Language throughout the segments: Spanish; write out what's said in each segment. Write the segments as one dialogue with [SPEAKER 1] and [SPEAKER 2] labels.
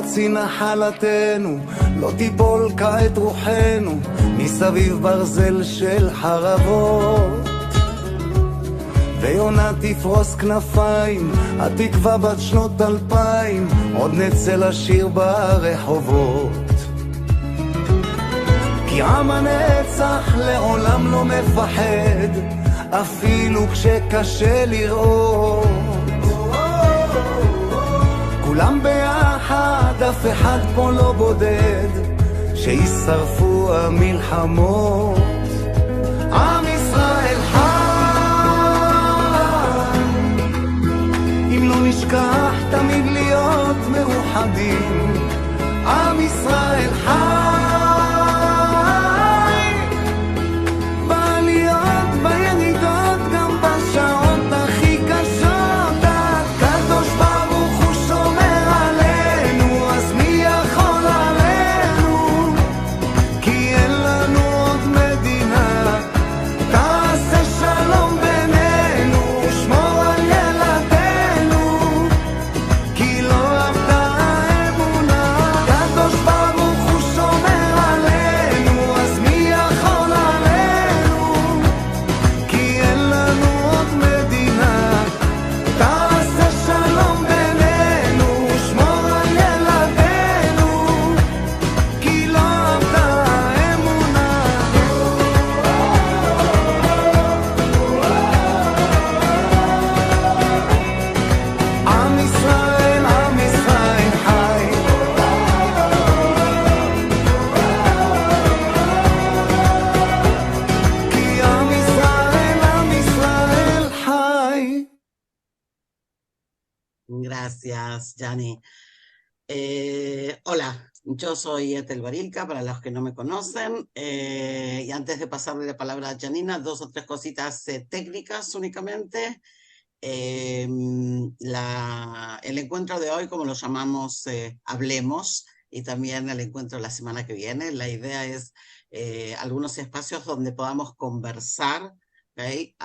[SPEAKER 1] תוציא נחלתנו, לא תיפול כעת רוחנו, מסביב ברזל של חרבות. ויונה תפרוס כנפיים, התקווה בת שנות 2000, עוד נצא לשיר ברחובות. כי עם הנצח לעולם לא מפחד, אפילו כשקשה לראות. כולם ביחד, אף אחד פה לא בודד, שישרפו המלחמות. עם ישראל חי, אם לא נשכח תמיד להיות מאוחדים. עם ישראל חי, בעליות בירידות, גם בשעות הכי קשות. הקדוש ברוך הוא שומר עלינו, אז מי יכול עלינו? כי אין לנו עוד מדינה. תעשה שלום בינינו, שמור על ילדינו, כי לא אבדה האמונה. הקדוש ברוך הוא שומר עלינו, אז מי יכול עלינו? כי אין לנו עוד מדינה. תעשה שלום בינינו, שמור על ילדינו, כי לא אבדה האמונה. עם ישראל, עם ישראל חי. כי עם ישראל חי.
[SPEAKER 2] Gracias, Yanni. Hola, yo soy Ethel Barilka, para los que no me conocen. Y antes de pasarle la palabra a Janina, 2 o 3 cositas técnicas únicamente. El encuentro de hoy, como lo llamamos, Hablemos, y también el encuentro de la semana que viene. La idea es algunos espacios donde podamos conversar. ¿Okay?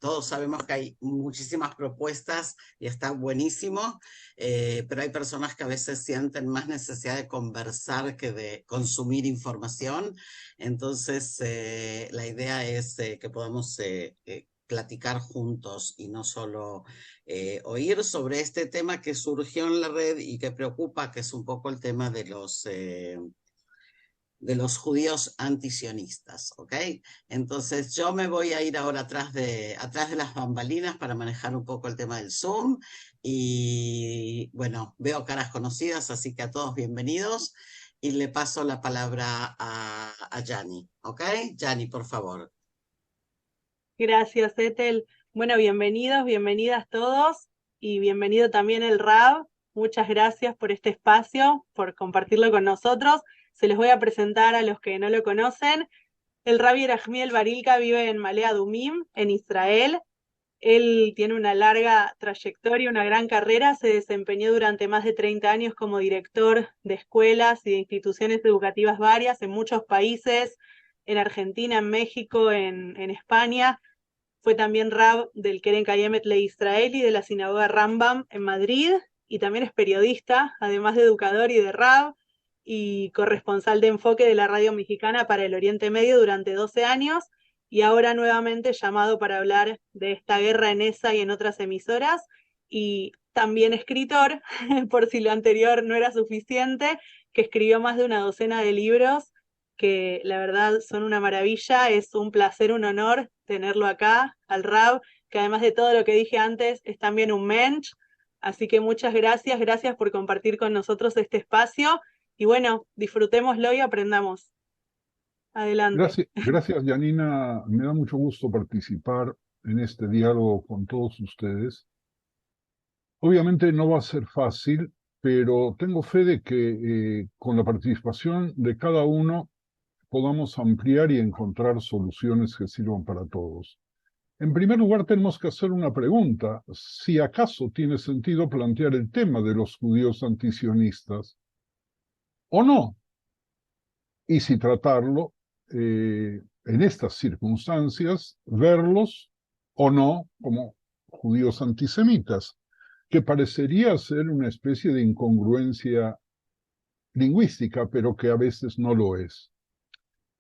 [SPEAKER 2] Todos sabemos que hay muchísimas propuestas y está buenísimo, pero hay personas que a veces sienten más necesidad de conversar que de consumir información. Entonces, la idea es que podamos platicar juntos y no solo oír sobre este tema que surgió en la red y que preocupa, que es un poco el tema de los judíos antisionistas, ¿ok? Entonces yo me voy a ir ahora atrás de las bambalinas para manejar un poco el tema del Zoom y bueno, veo caras conocidas, así que a todos bienvenidos y le paso la palabra a Yanni, ¿ok? Yanni, por favor.
[SPEAKER 3] Gracias, Ethel. Bueno, bienvenidos, bienvenidas todos y bienvenido también el Rab. Muchas gracias por este espacio, por compartirlo con nosotros. Se les voy a presentar a los que no lo conocen. El Rabbi Yerachmiel Barilka vive en Ma'ale Adumim, en Israel. Él tiene una larga trayectoria, una gran carrera. Se desempeñó durante más de 30 años como director de escuelas y de instituciones educativas varias en muchos países, en Argentina, en México, en España. Fue también Rab del Keren Kayemet LeIsrael y de la sinagoga Rambam en Madrid. Y también es periodista, además de educador y de Rab, y corresponsal de enfoque de la radio mexicana para el Oriente Medio durante 12 años, y ahora nuevamente llamado para hablar de esta guerra en esa y en otras emisoras, y también escritor, por si lo anterior no era suficiente, que escribió más de una docena de libros, que la verdad son una maravilla. Es un placer, un honor tenerlo acá, al Rab, que además de todo lo que dije antes, es también un mensch, así que muchas gracias, gracias por compartir con nosotros este espacio. Y bueno, disfrutémoslo y aprendamos. Adelante.
[SPEAKER 4] Gracias, Janina. Me da mucho gusto participar en este diálogo con todos ustedes. Obviamente no va a ser fácil, pero tengo fe de que con la participación de cada uno podamos ampliar y encontrar soluciones que sirvan para todos. En primer lugar, tenemos que hacer una pregunta: si acaso tiene sentido plantear el tema de los judíos antisionistas o no, y si tratarlo en estas circunstancias, verlos o no como judíos antisemitas, que parecería ser una especie de incongruencia lingüística, pero que a veces no lo es.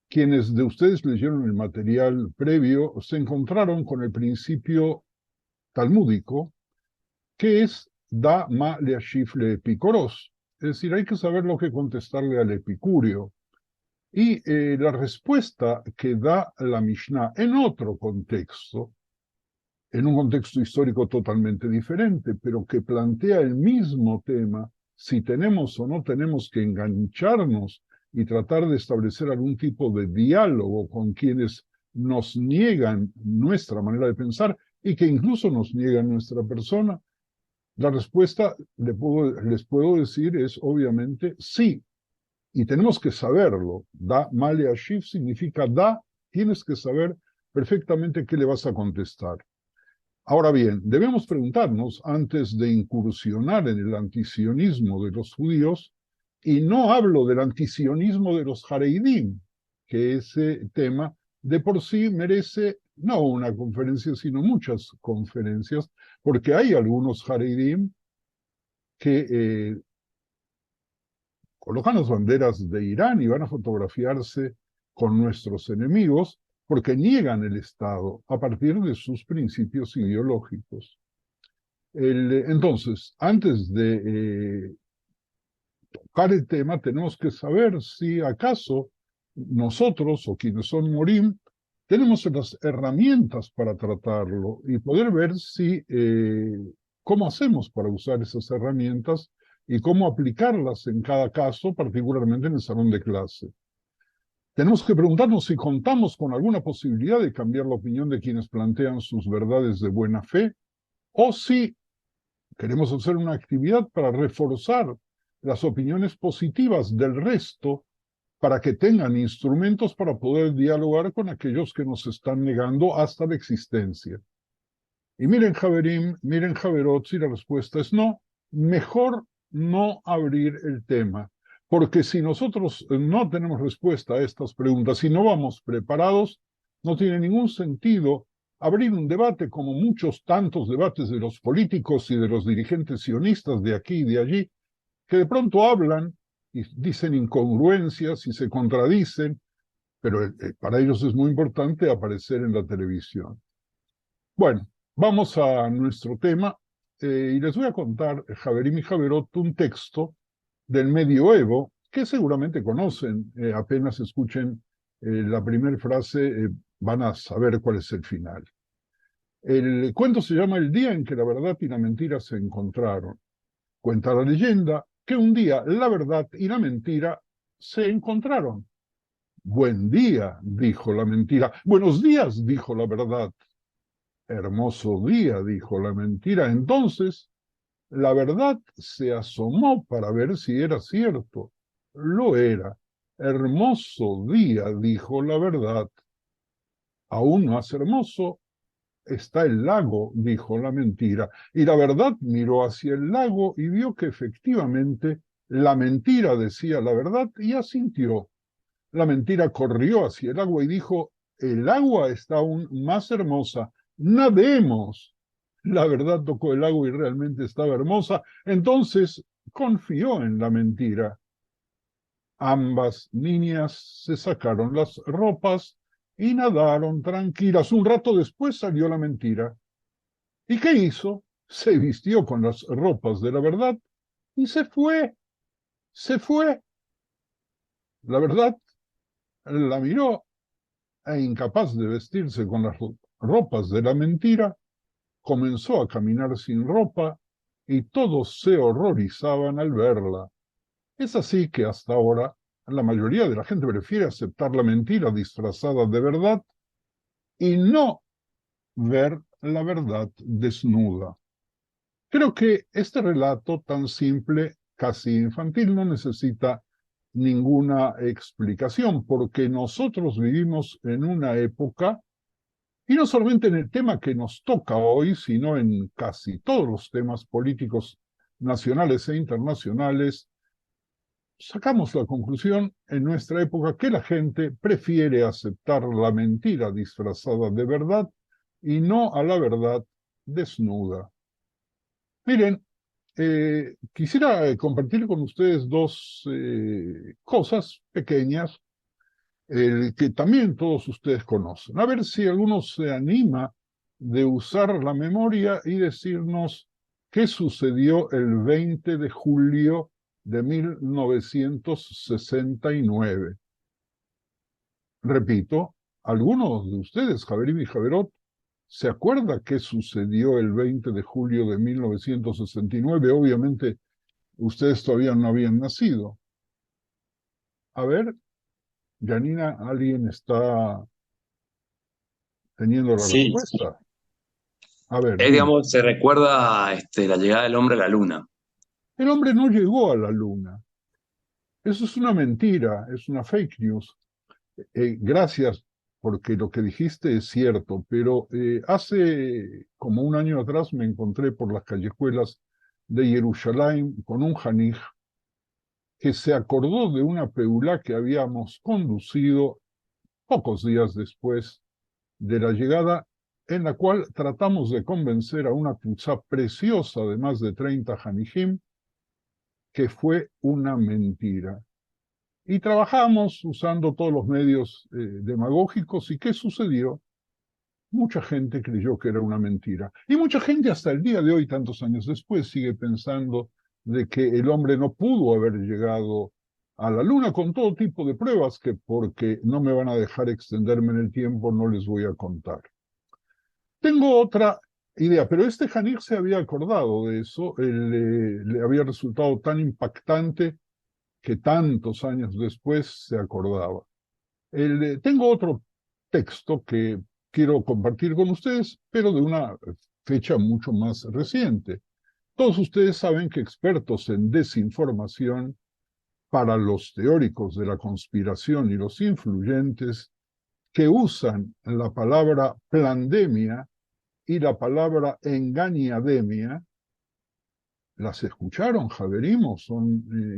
[SPEAKER 4] Quienes de ustedes leyeron el material previo se encontraron con el principio talmúdico, que es da ma leashiv le epicoros. Es decir, hay que saber lo que contestarle al epicurio. Y la respuesta que da la Mishnah en otro contexto, en un contexto histórico totalmente diferente, pero que plantea el mismo tema, si tenemos o no tenemos que engancharnos y tratar de establecer algún tipo de diálogo con quienes nos niegan nuestra manera de pensar y que incluso nos niegan nuestra persona, la respuesta, les puedo decir, es obviamente sí. Y tenemos que saberlo. Da male ashiv significa da, tienes que saber perfectamente qué le vas a contestar. Ahora bien, debemos preguntarnos, antes de incursionar en el antisionismo de los judíos, y no hablo del antisionismo de los Hareidim, que ese tema de por sí merece no una conferencia, sino muchas conferencias, porque hay algunos Hareidim que colocan las banderas de Irán y van a fotografiarse con nuestros enemigos porque niegan el Estado a partir de sus principios ideológicos. Entonces, antes de tocar el tema, tenemos que saber si acaso nosotros o quienes son Morim tenemos las herramientas para tratarlo y poder ver si cómo hacemos para usar esas herramientas y cómo aplicarlas en cada caso, particularmente en el salón de clase. Tenemos que preguntarnos si contamos con alguna posibilidad de cambiar la opinión de quienes plantean sus verdades de buena fe, o si queremos hacer una actividad para reforzar las opiniones positivas del resto para que tengan instrumentos para poder dialogar con aquellos que nos están negando hasta la existencia. Y miren, Javerim, miren, Javerot, si la respuesta es no, mejor no abrir el tema, porque si nosotros no tenemos respuesta a estas preguntas, si no vamos preparados, no tiene ningún sentido abrir un debate como muchos tantos debates de los políticos y de los dirigentes sionistas de aquí y de allí, que de pronto hablan y dicen incongruencias y se contradicen, pero para ellos es muy importante aparecer en la televisión. Bueno, vamos a nuestro tema y les voy a contar, Javerim y Javerot, un texto del medioevo que seguramente conocen, apenas escuchen la primera frase, van a saber cuál es el final. El cuento se llama El día en que la verdad y la mentira se encontraron. Cuenta la leyenda que un día la verdad y la mentira se encontraron. Buen día, dijo la mentira. Buenos días, dijo la verdad. Hermoso día, dijo la mentira. Entonces, la verdad se asomó para ver si era cierto. Lo era. Hermoso día, dijo la verdad. Aún más hermoso está el lago, dijo la mentira. Y la verdad miró hacia el lago y vio que efectivamente la mentira decía la verdad y asintió. La mentira corrió hacia el agua y dijo, el agua está aún más hermosa, nademos. La verdad tocó el agua y realmente estaba hermosa, entonces confió en la mentira. Ambas niñas se sacaron las ropas y nadaron tranquilas. Un rato después salió la mentira. ¿Y qué hizo? Se vistió con las ropas de la verdad y se fue. Se fue. La verdad la miró e incapaz de vestirse con las ropas de la mentira, comenzó a caminar sin ropa y todos se horrorizaban al verla. Es así que hasta ahora la mayoría de la gente prefiere aceptar la mentira disfrazada de verdad y no ver la verdad desnuda. Creo que este relato tan simple, casi infantil, no necesita ninguna explicación, porque nosotros vivimos en una época, y no solamente en el tema que nos toca hoy, sino en casi todos los temas políticos nacionales e internacionales, sacamos la conclusión en nuestra época que la gente prefiere aceptar la mentira disfrazada de verdad y no a la verdad desnuda. Miren, quisiera compartir con ustedes dos cosas pequeñas que también todos ustedes conocen. A ver si alguno se anima de usar la memoria y decirnos qué sucedió el 20 de julio de 1969. Repito, algunos de ustedes, Javerim y Javerot, ¿se acuerda qué sucedió el 20 de julio de 1969? Obviamente, ustedes todavía no habían nacido. A ver, Janina, ¿alguien está teniendo la
[SPEAKER 5] Sí,
[SPEAKER 4] respuesta? A ver,
[SPEAKER 5] es,
[SPEAKER 4] dime.
[SPEAKER 5] digamos, se recuerda la llegada del hombre a la luna.
[SPEAKER 4] El hombre no llegó a la luna. Eso es una mentira, es una fake news. Gracias, porque lo que dijiste es cierto, pero hace como un año atrás me encontré por las callejuelas de Jerusalén con un janij que se acordó de una peulá que habíamos conducido pocos días después de la llegada, en la cual tratamos de convencer a una tuzá preciosa de más de 30 janijim que fue una mentira. Y trabajamos usando todos los medios demagógicos. ¿Y qué sucedió? Mucha gente creyó que era una mentira. Y mucha gente hasta el día de hoy, tantos años después, sigue pensando de que el hombre no pudo haber llegado a la luna con todo tipo de pruebas que, porque no me van a dejar extenderme en el tiempo, no les voy a contar. Tengo otra idea, pero este Janir se había acordado de eso, le había resultado tan impactante que tantos años después se acordaba. Tengo otro texto que quiero compartir con ustedes, pero de una fecha mucho más reciente. Todos ustedes saben que expertos en desinformación, para los teóricos de la conspiración y los influyentes, que usan la palabra plandemia y la palabra engañademia, ¿las escucharon, Javerim? ¿Son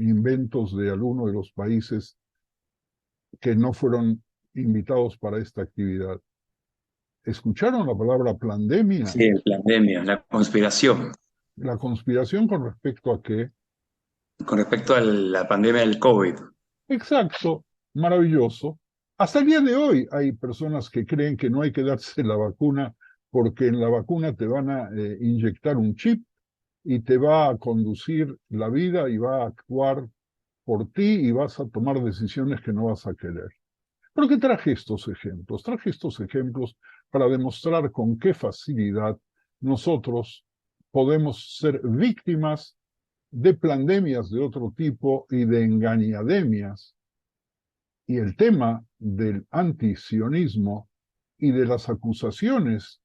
[SPEAKER 4] inventos de alguno de los países que no fueron invitados para esta actividad? ¿Escucharon la palabra plandemia?
[SPEAKER 5] Sí, la pandemia, la conspiración.
[SPEAKER 4] La conspiración con respecto a qué.
[SPEAKER 5] Con respecto a la pandemia del COVID.
[SPEAKER 4] Exacto, maravilloso. Hasta el día de hoy hay personas que creen que no hay que darse la vacuna porque en la vacuna te van a inyectar un chip y te va a conducir la vida y va a actuar por ti y vas a tomar decisiones que no vas a querer. ¿Por qué traje estos ejemplos? Traje estos ejemplos para demostrar con qué facilidad nosotros podemos ser víctimas de pandemias de otro tipo y de engañademias. Y el tema del antisionismo y de las acusaciones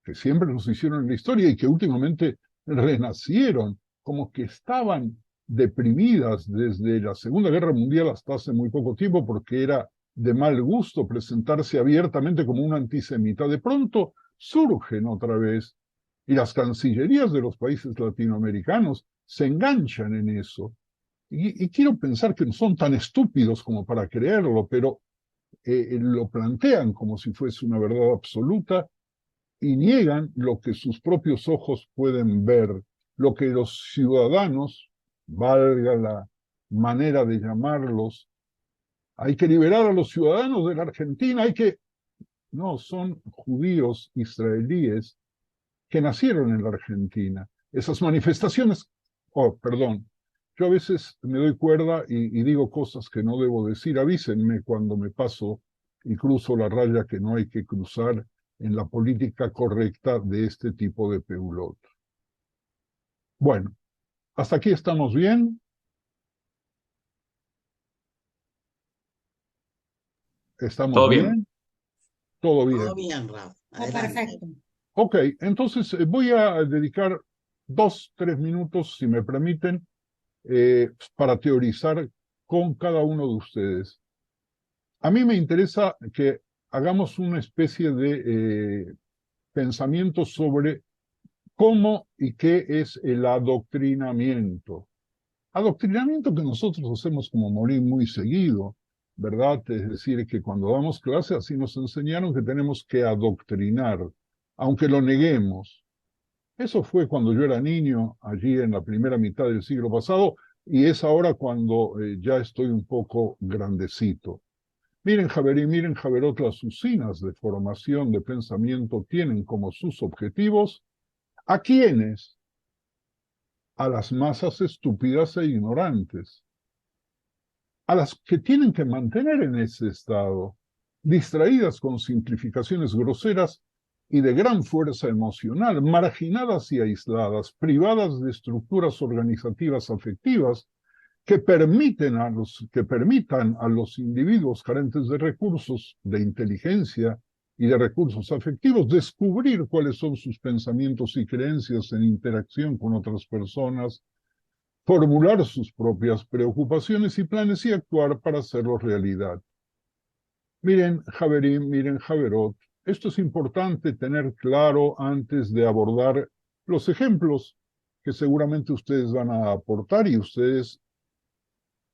[SPEAKER 4] que siempre nos hicieron en la historia y que últimamente renacieron, como que estaban deprimidas desde la Segunda Guerra Mundial hasta hace muy poco tiempo, porque era de mal gusto presentarse abiertamente como un antisemita. De pronto surgen otra vez y las cancillerías de los países latinoamericanos se enganchan en eso. Y quiero pensar que no son tan estúpidos como para creerlo, pero lo plantean como si fuese una verdad absoluta y niegan lo que sus propios ojos pueden ver, lo que los ciudadanos, valga la manera de llamarlos, hay que liberar a los ciudadanos de la Argentina, no, son judíos israelíes que nacieron en la Argentina. Esas manifestaciones, perdón, yo a veces me doy cuerda y digo cosas que no debo decir. Avísenme cuando me paso y cruzo la raya que no hay que cruzar en la política correcta de este tipo de peulot. Bueno, hasta aquí estamos bien. ¿Estamos
[SPEAKER 5] Todo
[SPEAKER 4] bien?
[SPEAKER 5] bien.
[SPEAKER 4] Todo bien.
[SPEAKER 2] Todo bien, Raf. Adelante.
[SPEAKER 3] Perfecto.
[SPEAKER 4] Ok, entonces voy a dedicar 2-3 minutos, si me permiten, para teorizar con cada uno de ustedes. A mí me interesa que hagamos una especie de pensamiento sobre cómo y qué es el adoctrinamiento. Adoctrinamiento que nosotros hacemos como morir muy seguido, ¿verdad? Es decir, que cuando damos clase así nos enseñaron que tenemos que adoctrinar, aunque lo neguemos. Eso fue cuando yo era niño, allí en la primera mitad del siglo pasado, y es ahora cuando ya estoy un poco grandecito. Miren, Javerí, miren, Javerot, las usinas de formación de pensamiento tienen como sus objetivos ¿a quiénes? A las masas estúpidas e ignorantes, a las que tienen que mantener en ese estado, distraídas con simplificaciones groseras y de gran fuerza emocional, marginadas y aisladas, privadas de estructuras organizativas afectivas que permitan a los individuos carentes de recursos, de inteligencia y de recursos afectivos descubrir cuáles son sus pensamientos y creencias en interacción con otras personas, formular sus propias preocupaciones y planes y actuar para hacerlos realidad. Miren, Javerim, miren, Javerot, esto es importante tener claro antes de abordar los ejemplos que seguramente ustedes van a aportar y ustedes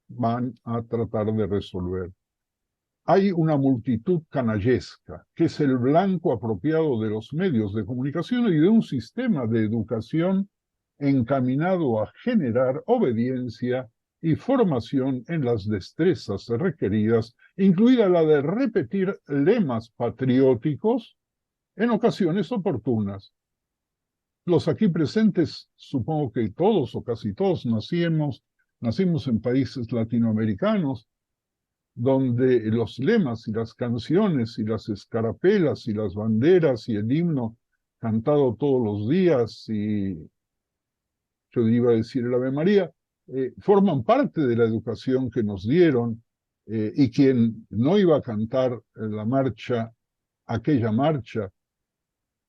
[SPEAKER 4] van a tratar de resolver. Hay una multitud canallesca, que es el blanco apropiado de los medios de comunicación y de un sistema de educación encaminado a generar obediencia y formación en las destrezas requeridas, incluida la de repetir lemas patrióticos en ocasiones oportunas. Los aquí presentes, supongo que todos o casi todos nacimos en países latinoamericanos, donde los lemas y las canciones y las escarapelas y las banderas y el himno cantado todos los días y yo iba a decir el Ave María, forman parte de la educación que nos dieron y quien no iba a cantar la marcha, aquella marcha,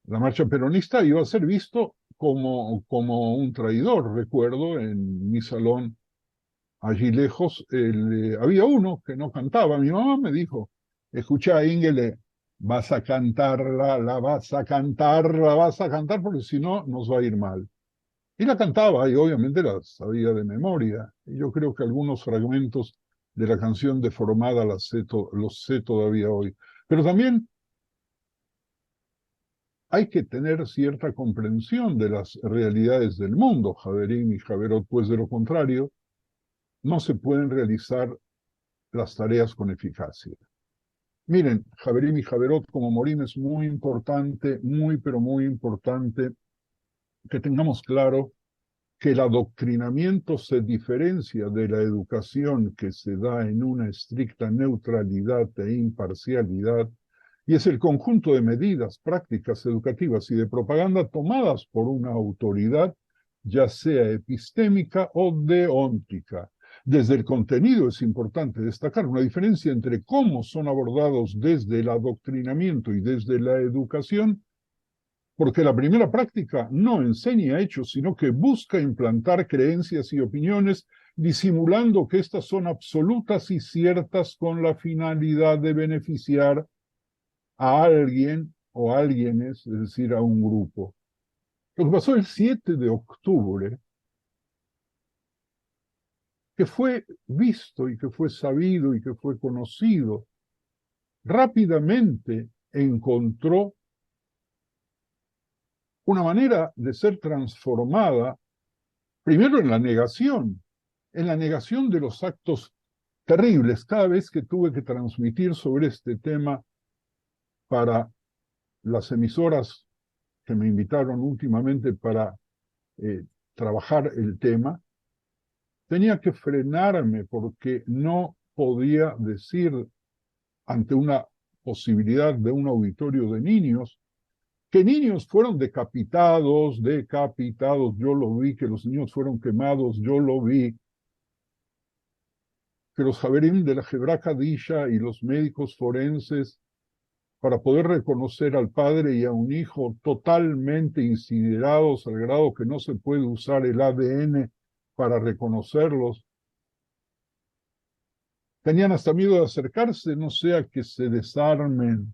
[SPEAKER 4] la marcha peronista, iba a ser visto como un traidor. Recuerdo en mi salón, allí lejos, había uno que no cantaba. Mi mamá me dijo, escucha, Ingele, vas a cantarla, la vas a cantar, la vas a cantar, porque si no, nos va a ir mal. Y la cantaba, y obviamente la sabía de memoria. Y yo creo que algunos fragmentos de la canción deformada los sé todavía hoy. Pero también hay que tener cierta comprensión de las realidades del mundo, Javerín y Javerot, pues de lo contrario, no se pueden realizar las tareas con eficacia. Miren, Javerín y Javerot, como Morín, es muy importante, muy, pero muy importante que tengamos claro que el adoctrinamiento se diferencia de la educación que se da en una estricta neutralidad e imparcialidad, y es el conjunto de medidas, prácticas educativas y de propaganda tomadas por una autoridad, ya sea epistémica o deóntica. Desde el contenido es importante destacar una diferencia entre cómo son abordados desde el adoctrinamiento y desde la educación, porque la primera práctica no enseña hechos, sino que busca implantar creencias y opiniones, disimulando que éstas son absolutas y ciertas con la finalidad de beneficiar a alguien o alguienes, es decir, a un grupo. Lo que pasó el 7 de octubre, que fue visto y que fue sabido y que fue conocido, rápidamente encontró una manera de ser transformada, primero en la negación de los actos terribles. Cada vez que tuve que transmitir sobre este tema para las emisoras que me invitaron últimamente para trabajar el tema, tenía que frenarme porque no podía decir ante una posibilidad de un auditorio de niños, que niños fueron decapitados, yo lo vi, que los niños fueron quemados, yo lo vi, que los Javerim de la Hebra Kadisha y los médicos forenses, para poder reconocer al padre y a un hijo totalmente incinerados al grado que no se puede usar el ADN para reconocerlos, tenían hasta miedo de acercarse, no sea que se desarmen,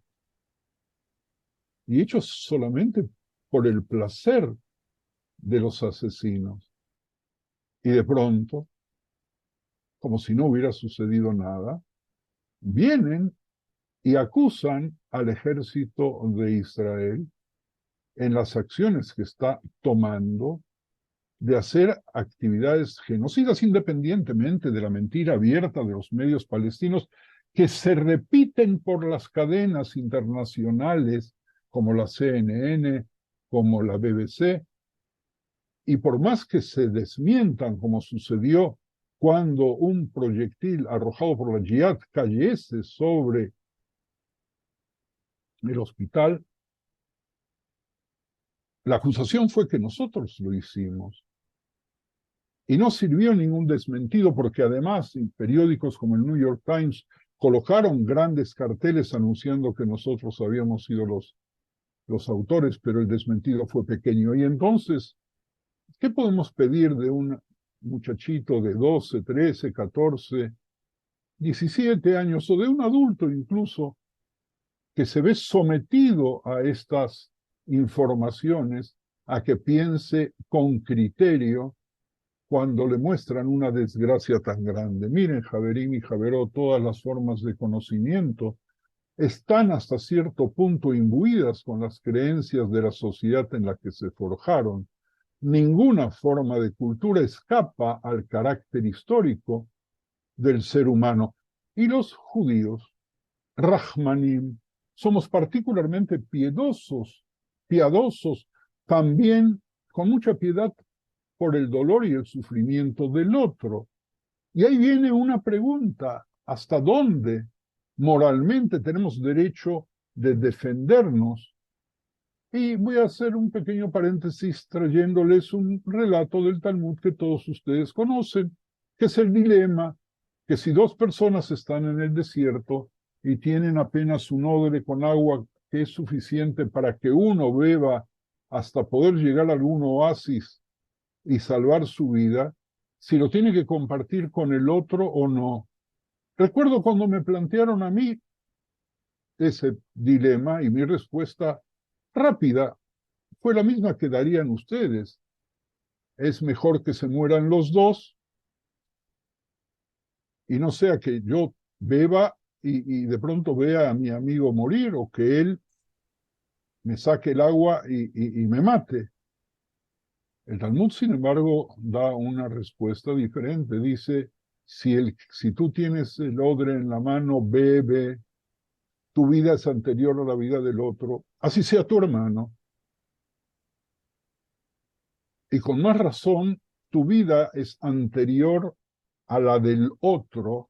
[SPEAKER 4] y hechos solamente por el placer de los asesinos. Y de pronto, como si no hubiera sucedido nada, vienen y acusan al ejército de Israel en las acciones que está tomando de hacer actividades genocidas independientemente de la mentira abierta de los medios palestinos que se repiten por las cadenas internacionales como la CNN, como la BBC, y por más que se desmientan, como sucedió cuando un proyectil arrojado por la Jihad cayese sobre el hospital, la acusación fue que nosotros lo hicimos. Y no sirvió ningún desmentido porque además periódicos como el New York Times colocaron grandes carteles anunciando que nosotros habíamos sido los autores, pero el desmentido fue pequeño. Y entonces, ¿qué podemos pedir de un muchachito de 12, 13, 14, 17 años o de un adulto incluso que se ve sometido a estas informaciones a que piense con criterio cuando le muestran una desgracia tan grande? Miren, Javerín y Javeró, todas las formas de conocimiento están hasta cierto punto imbuidas con las creencias de la sociedad en la que se forjaron. Ninguna forma de cultura escapa al carácter histórico del ser humano. Y los judíos, Rahmanim, somos particularmente piadosos, también con mucha piedad por el dolor y el sufrimiento del otro. Y ahí viene una pregunta: ¿hasta dónde moralmente tenemos derecho de defendernos? Y voy a hacer un pequeño paréntesis trayéndoles un relato del Talmud que todos ustedes conocen, que es el dilema que si dos personas están en el desierto y tienen apenas un odre con agua que es suficiente para que uno beba hasta poder llegar a algún oasis y salvar su vida, si lo tiene que compartir con el otro o no. Recuerdo cuando me plantearon a mí ese dilema y mi respuesta rápida fue la misma que darían ustedes. Es mejor que se mueran los dos y no sea que yo beba y de pronto vea a mi amigo morir, o que él me saque el agua y me mate. El Talmud, sin embargo, da una respuesta diferente. Dice, si tú tienes el odre en la mano, bebe, tu vida es anterior a la vida del otro, así sea tu hermano. Y con más razón, tu vida es anterior a la del otro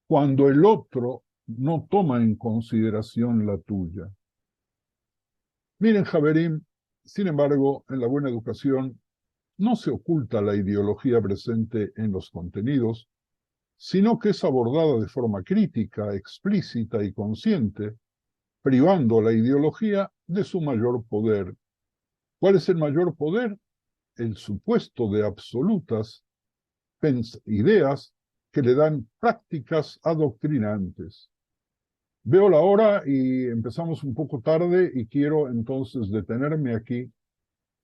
[SPEAKER 4] cuando el otro no toma en consideración la tuya. Miren, Javerim, sin embargo, en la buena educación no se oculta la ideología presente en los contenidos, sino que es abordada de forma crítica, explícita y consciente, privando a la ideología de su mayor poder. ¿Cuál es el mayor poder? El supuesto de absolutas ideas que le dan prácticas adoctrinantes. Veo la hora y empezamos un poco tarde y quiero entonces detenerme aquí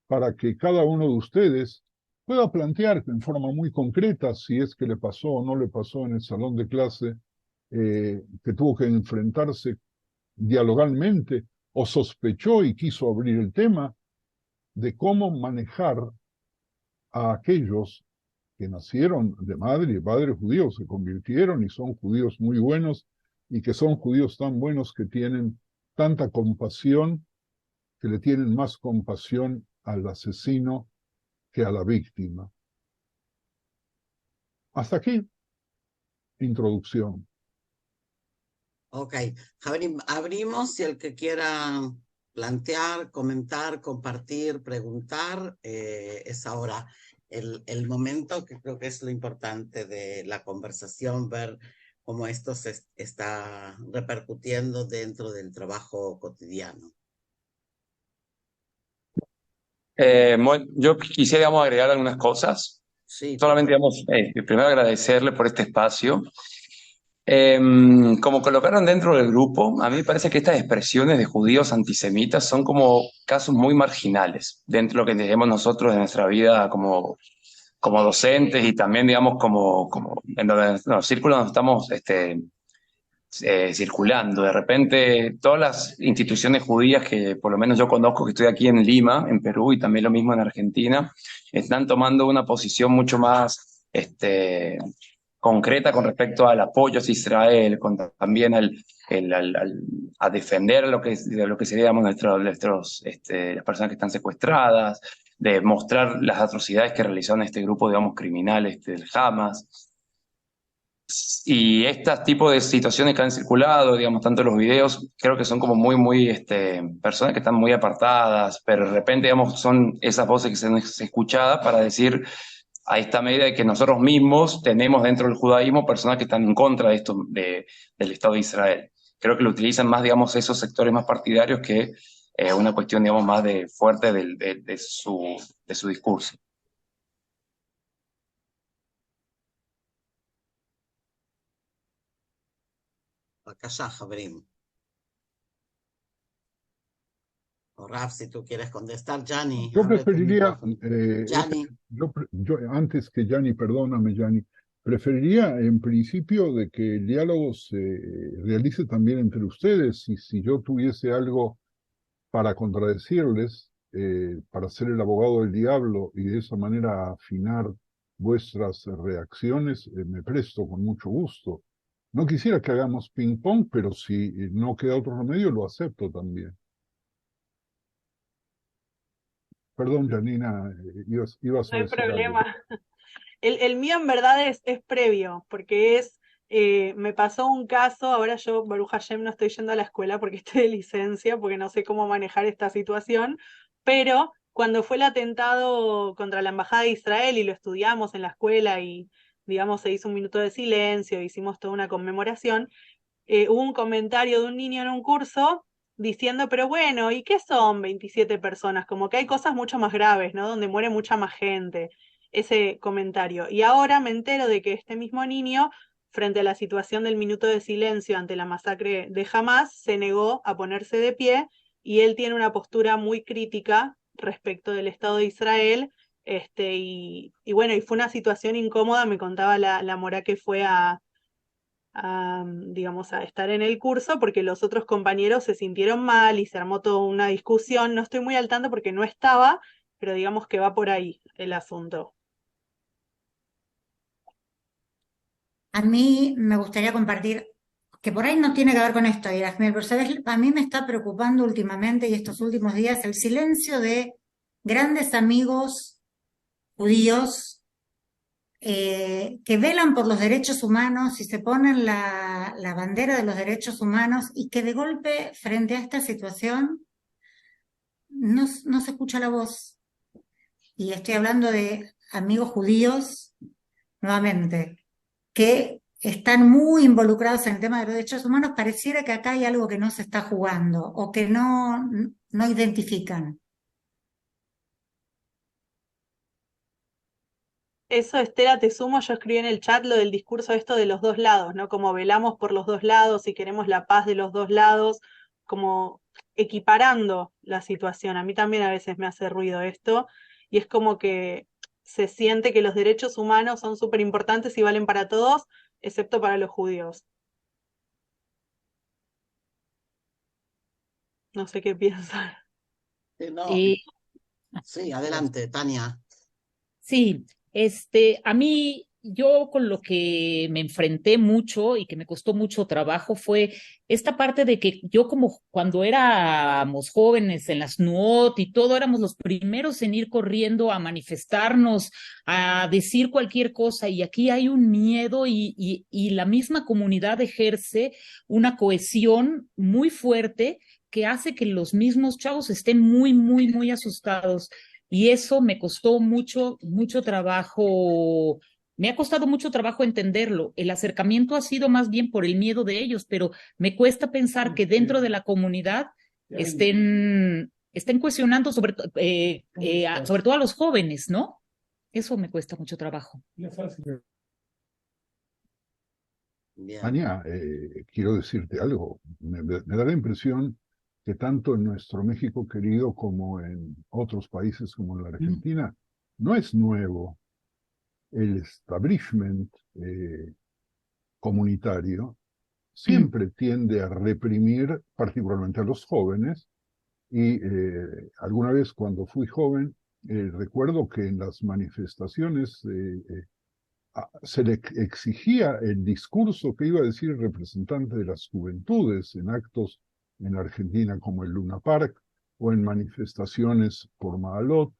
[SPEAKER 4] para que cada uno de ustedes pueda plantear en forma muy concreta si es que le pasó o no le pasó en el salón de clase, que tuvo que enfrentarse dialogalmente o sospechó y quiso abrir el tema de cómo manejar a aquellos que nacieron de madre y padre judíos, se convirtieron y son judíos muy buenos, y que son judíos tan buenos que tienen tanta compasión, que le tienen más compasión al asesino que a la víctima. Hasta aquí, introducción.
[SPEAKER 2] Ok, abrimos, si el que quiera plantear, comentar, compartir, preguntar, es ahora el momento, que creo que es lo importante de la conversación, ver cómo esto se está repercutiendo dentro del trabajo cotidiano.
[SPEAKER 5] Yo quisiera, digamos, agregar algunas cosas.
[SPEAKER 2] Sí,
[SPEAKER 5] Solamente, digamos, primero agradecerle por este espacio. Como colocaron dentro del grupo, a mí me parece que estas expresiones de judíos antisemitas son como casos muy marginales dentro de lo que tenemos nosotros de nuestra vida como docentes, y también, digamos, como en los círculos donde estamos circulando. De repente, todas las instituciones judías que por lo menos yo conozco, que estoy aquí en Lima, en Perú, y también lo mismo en Argentina, están tomando una posición mucho más concreta con respecto al apoyo a Israel, también a defender lo que sería, digamos, las personas que están secuestradas, de mostrar las atrocidades que realizaron este grupo, digamos, criminal del Hamas. Y estos tipos de situaciones que han circulado, digamos, tanto los videos, creo que son como muy, personas que están muy apartadas, pero de repente, digamos, son esas voces que se han escuchadas para decir, a esta medida de que nosotros mismos tenemos dentro del judaísmo personas que están en contra de esto, del Estado de Israel. Creo que lo utilizan más, digamos, esos sectores más partidarios que una cuestión, digamos, más fuerte de su discurso.
[SPEAKER 2] בבקשה, חברים. O Raf, si tú quieres contestar, Gianni,
[SPEAKER 4] Yo
[SPEAKER 2] abre tu
[SPEAKER 4] preferiría,
[SPEAKER 2] micrófono. Gianni,
[SPEAKER 4] antes que Yanni, perdóname, Yanni, preferiría en principio de que el diálogo se realice también entre ustedes, y si yo tuviese algo para contradecirles, para ser el abogado del diablo y de esa manera afinar vuestras reacciones, me presto con mucho gusto. No quisiera que hagamos ping-pong, pero si no queda otro remedio, lo acepto también. Perdón, Janina, ibas a
[SPEAKER 3] No hay
[SPEAKER 4] decir algo.
[SPEAKER 3] problema. El mío en verdad es previo, porque me pasó un caso, ahora yo, Baruch Hashem, no estoy yendo a la escuela porque estoy de licencia, porque no sé cómo manejar esta situación, pero cuando fue el atentado contra la Embajada de Israel y lo estudiamos en la escuela y, digamos, se hizo un minuto de silencio, hicimos toda una conmemoración, hubo un comentario de un niño en un curso diciendo, pero bueno, ¿y qué son 27 personas? Como que hay cosas mucho más graves, ¿no? Donde muere mucha más gente. Ese comentario. Y ahora me entero de que este mismo niño, frente a la situación del minuto de silencio ante la masacre de Hamás, se negó a ponerse de pie y él tiene una postura muy crítica respecto del Estado de Israel. Y bueno, y fue una situación incómoda, me contaba la Morá que fue digamos, a estar en el curso porque los otros compañeros se sintieron mal y se armó toda una discusión. No estoy muy al tanto porque no estaba, pero digamos que va por ahí el asunto.
[SPEAKER 6] A mí me gustaría compartir, que por ahí no tiene que ver con esto, Irajmel, pero ¿sabes? A mí me está preocupando últimamente y estos últimos días el silencio de grandes amigos judíos que velan por los derechos humanos y se ponen la bandera de los derechos humanos y que de golpe, frente a esta situación, no se escucha la voz. Y estoy hablando de amigos judíos, nuevamente, que están muy involucrados en el tema de los derechos humanos. Pareciera que acá hay algo que no se está jugando o que no identifican.
[SPEAKER 3] Eso, Estela, te sumo, yo escribí en el chat lo del discurso esto de los dos lados, ¿no? Como velamos por los dos lados y queremos la paz de los dos lados, como equiparando la situación. A mí también a veces me hace ruido esto y es como que se siente que los derechos humanos son súper importantes y valen para todos, excepto para los judíos. No sé qué piensan.
[SPEAKER 2] no.
[SPEAKER 7] Eh,
[SPEAKER 2] Sí, adelante, Tania.
[SPEAKER 7] sí, a mí, yo con lo que me enfrenté mucho y que me costó mucho trabajo fue esta parte de que yo como cuando éramos jóvenes en las NUOT y todo, éramos los primeros en ir corriendo a manifestarnos, a decir cualquier cosa, y aquí hay un miedo y la misma comunidad ejerce una cohesión muy fuerte que hace que los mismos chavos estén muy asustados. Y eso me costó mucho trabajo, me ha costado mucho trabajo entenderlo. El acercamiento ha sido más bien por el miedo de ellos, pero me cuesta pensar que dentro de la comunidad estén cuestionando sobre todo a los jóvenes, ¿no? Eso me cuesta mucho trabajo.
[SPEAKER 2] Bien.
[SPEAKER 4] Tania, quiero decirte algo. Me da la impresión que tanto en nuestro México querido como en otros países como en la Argentina, no es nuevo el establishment comunitario siempre tiende a reprimir, particularmente a los jóvenes, y alguna vez cuando fui joven, recuerdo que en las manifestaciones se le exigía el discurso que iba a decir el representante de las juventudes en actos en Argentina como el Luna Park o en manifestaciones por Magalot.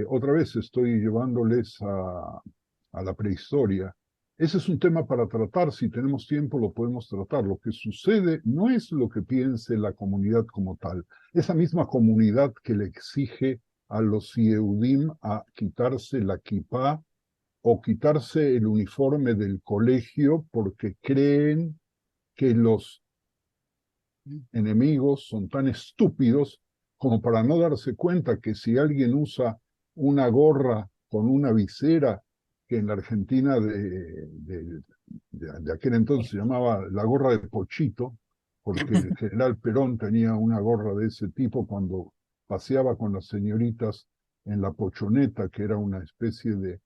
[SPEAKER 4] Otra vez estoy llevándoles a la prehistoria. Ese es un tema para tratar, si tenemos tiempo lo podemos tratar. Lo que sucede no es lo que piense la comunidad como tal, esa misma comunidad que le exige a los Yehudim a quitarse la kipá o quitarse el uniforme del colegio porque creen que los enemigos son tan estúpidos como para no darse cuenta que si alguien usa una gorra con una visera, que en la Argentina de aquel entonces se llamaba la gorra de Pochito, porque el general Perón tenía una gorra de ese tipo cuando paseaba con las señoritas en la Pochoneta, que era una especie de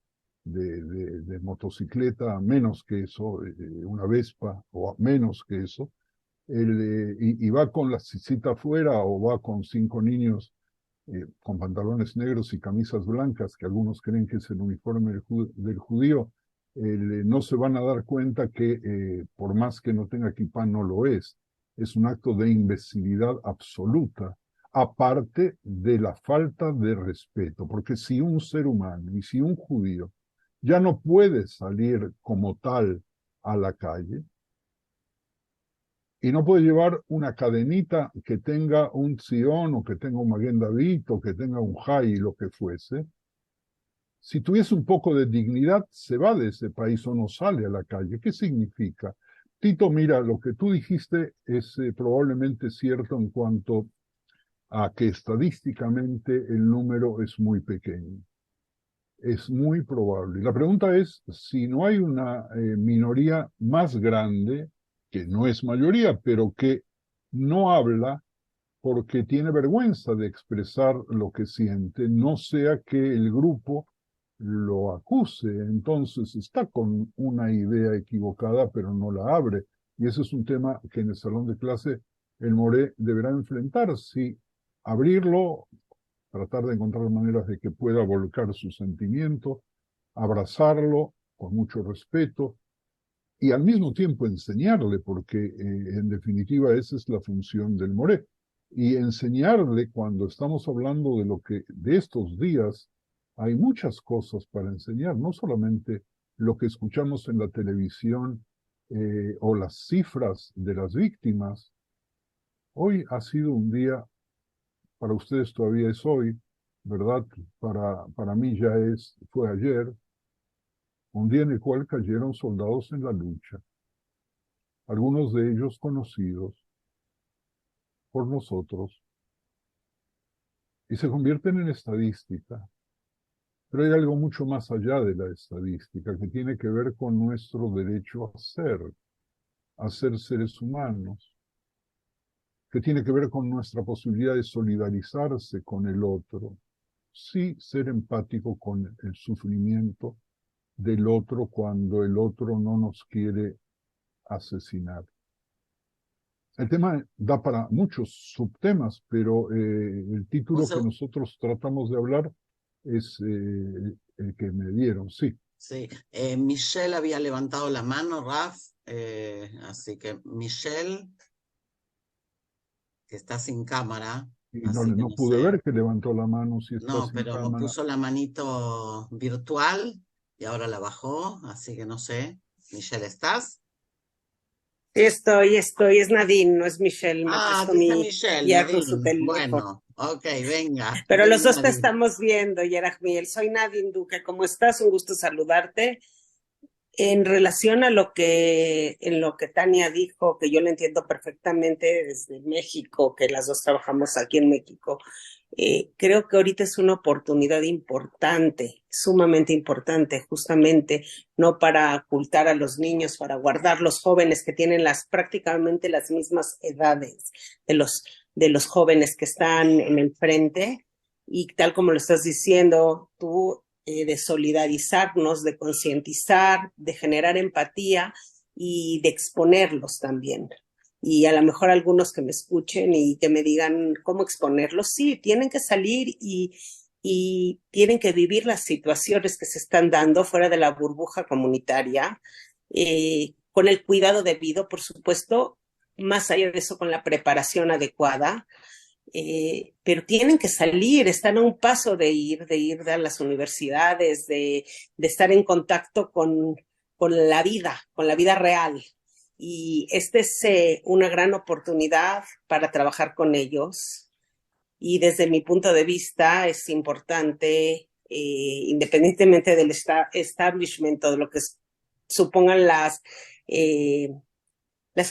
[SPEAKER 4] motocicleta, menos que eso, una Vespa, o menos que eso, y va con la cita afuera o va con 5 niños con pantalones negros y camisas blancas, que algunos creen que es el uniforme del judío, no se van a dar cuenta que por más que no tenga kipá no lo es. Es un acto de imbecilidad absoluta, aparte de la falta de respeto, porque si un ser humano y si un judío ya no puede salir como tal a la calle, y no puede llevar una cadenita que tenga un Zion o que tenga un Maguen David o que tenga un Jai, lo que fuese, si tuviese un poco de dignidad, se va de ese país o no sale a la calle. ¿Qué significa? Tito, mira, lo que tú dijiste es probablemente cierto en cuanto a que estadísticamente el número es muy pequeño. Es muy probable. Y la pregunta es si no hay una minoría más grande, que no es mayoría, pero que no habla porque tiene vergüenza de expresar lo que siente, no sea que el grupo lo acuse. Entonces está con una idea equivocada, pero no la abre. Y ese es un tema que en el salón de clase el Moré deberá enfrentar. Si abrirlo, tratar de encontrar maneras de que pueda volcar su sentimiento, abrazarlo con mucho respeto, y al mismo tiempo enseñarle, porque en definitiva esa es la función del Moré, y enseñarle cuando estamos hablando de lo que de estos días hay muchas cosas para enseñar, no solamente lo que escuchamos en la televisión o las cifras de las víctimas. Hoy ha sido un día, para ustedes todavía es hoy, ¿verdad? Para mí ya fue ayer, un día en el cual cayeron soldados en la lucha, algunos de ellos conocidos por nosotros, y se convierten en estadística. Pero hay algo mucho más allá de la estadística, que tiene que ver con nuestro derecho a ser seres humanos, que tiene que ver con nuestra posibilidad de solidarizarse con el otro, sí ser empático con el sufrimiento del otro cuando el otro no nos quiere asesinar. El tema da para muchos subtemas, pero el título que nosotros tratamos de hablar es el que me dieron, sí.
[SPEAKER 2] Sí, Michelle había levantado la mano, Raf, así que Michelle, que está sin cámara.
[SPEAKER 4] Y no pude ver que levantó la mano si está sin
[SPEAKER 2] pero
[SPEAKER 4] cámara.
[SPEAKER 2] puso la manito virtual y ahora la bajó, así que no sé. Michelle, ¿estás?
[SPEAKER 8] Sí, estoy, es Nadine, no es Michelle.
[SPEAKER 2] Dice Michelle,
[SPEAKER 8] con su teléfono.
[SPEAKER 2] Bueno, ok, venga.
[SPEAKER 8] Pero
[SPEAKER 2] Venga,
[SPEAKER 8] los dos te
[SPEAKER 2] Nadine.
[SPEAKER 8] estamos viendo, Yerahmiel. Soy Nadine Duque, ¿cómo estás? Un gusto saludarte. En relación a en lo que Tania dijo, que yo lo entiendo perfectamente desde México, que las dos trabajamos aquí en México, creo que ahorita es una oportunidad importante, sumamente importante, justamente no para ocultar a los niños, para guardar los jóvenes que tienen prácticamente las mismas edades de los jóvenes que están en el frente, y tal como lo estás diciendo tú, de solidarizarnos, de concientizar, de generar empatía y de exponerlos también. Y a lo mejor algunos que me escuchen y que me digan cómo exponerlos, sí, tienen que salir y tienen que vivir las situaciones que se están dando fuera de la burbuja comunitaria, con el cuidado debido, por supuesto, más allá de eso, con la preparación adecuada. Pero tienen que salir, están a un paso de ir a las universidades, de estar en contacto con la vida real. Y esta es una gran oportunidad para trabajar con ellos. Y desde mi punto de vista es importante, independientemente del establishment o de lo que supongan las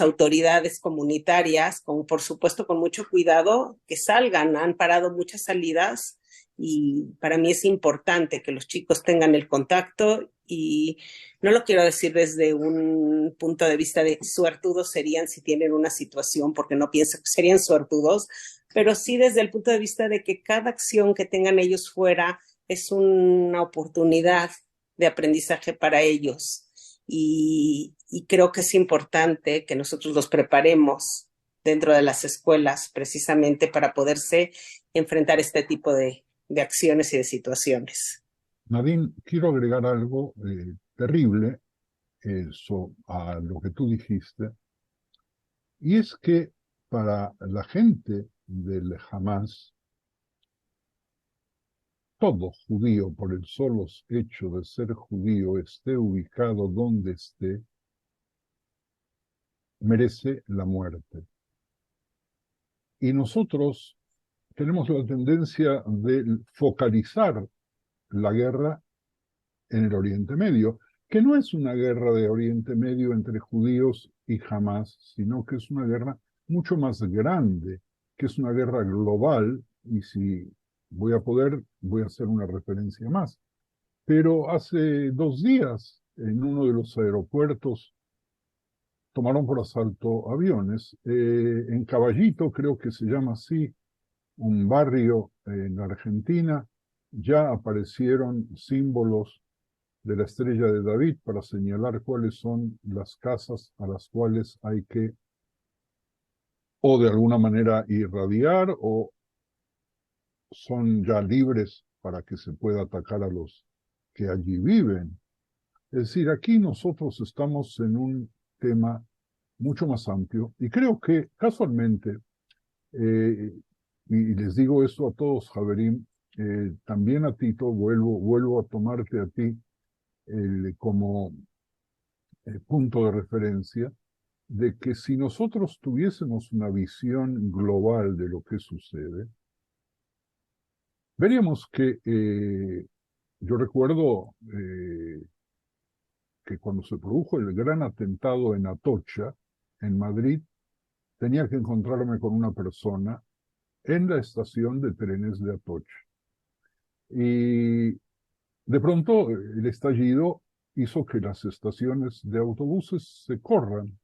[SPEAKER 8] autoridades comunitarias, por supuesto con mucho cuidado, que salgan. Han parado muchas salidas y para mí es importante que los chicos tengan el contacto, y no lo quiero decir desde un punto de vista de suertudos serían si tienen una situación, porque no pienso que serían suertudos, pero sí desde el punto de vista de que cada acción que tengan ellos fuera es una oportunidad de aprendizaje para ellos. Y creo que es importante que nosotros los preparemos dentro de las escuelas precisamente para poderse enfrentar este tipo de acciones y de situaciones.
[SPEAKER 4] Nadine, quiero agregar algo terrible a lo que tú dijiste, y es que para la gente del Hamas, todo judío, por el solo hecho de ser judío, esté ubicado donde esté, merece la muerte. Y nosotros tenemos la tendencia de focalizar la guerra en el Oriente Medio, que no es una guerra de Oriente Medio entre judíos y Hamas, sino que es una guerra mucho más grande, que es una guerra global, y si voy a hacer una referencia más. Pero hace 2 días, en uno de los aeropuertos, tomaron por asalto aviones. En Caballito, creo que se llama así, un barrio en la Argentina, ya aparecieron símbolos de la estrella de David para señalar cuáles son las casas a las cuales hay que o de alguna manera irradiar o son ya libres para que se pueda atacar a los que allí viven. Es decir, aquí nosotros estamos en un tema mucho más amplio y creo que casualmente, y les digo esto a todos, Javerín, también a Tito, vuelvo a tomarte a ti como punto de referencia, de que si nosotros tuviésemos una visión global de lo que sucede, veríamos que yo recuerdo que cuando se produjo el gran atentado en Atocha, en Madrid, tenía que encontrarme con una persona en la estación de trenes de Atocha. Y de pronto el estallido hizo que las estaciones de autobuses se corran,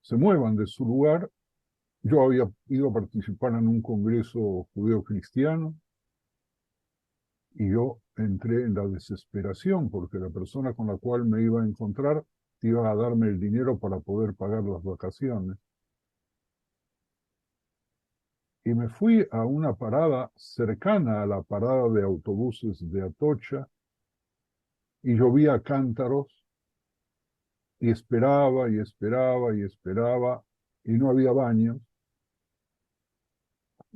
[SPEAKER 4] se muevan de su lugar. Yo había ido a participar en un congreso judeo-cristiano y yo entré en la desesperación porque la persona con la cual me iba a encontrar iba a darme el dinero para poder pagar las vacaciones. Y me fui a una parada cercana a la parada de autobuses de Atocha y llovía a cántaros y esperaba y esperaba y esperaba y no había baños,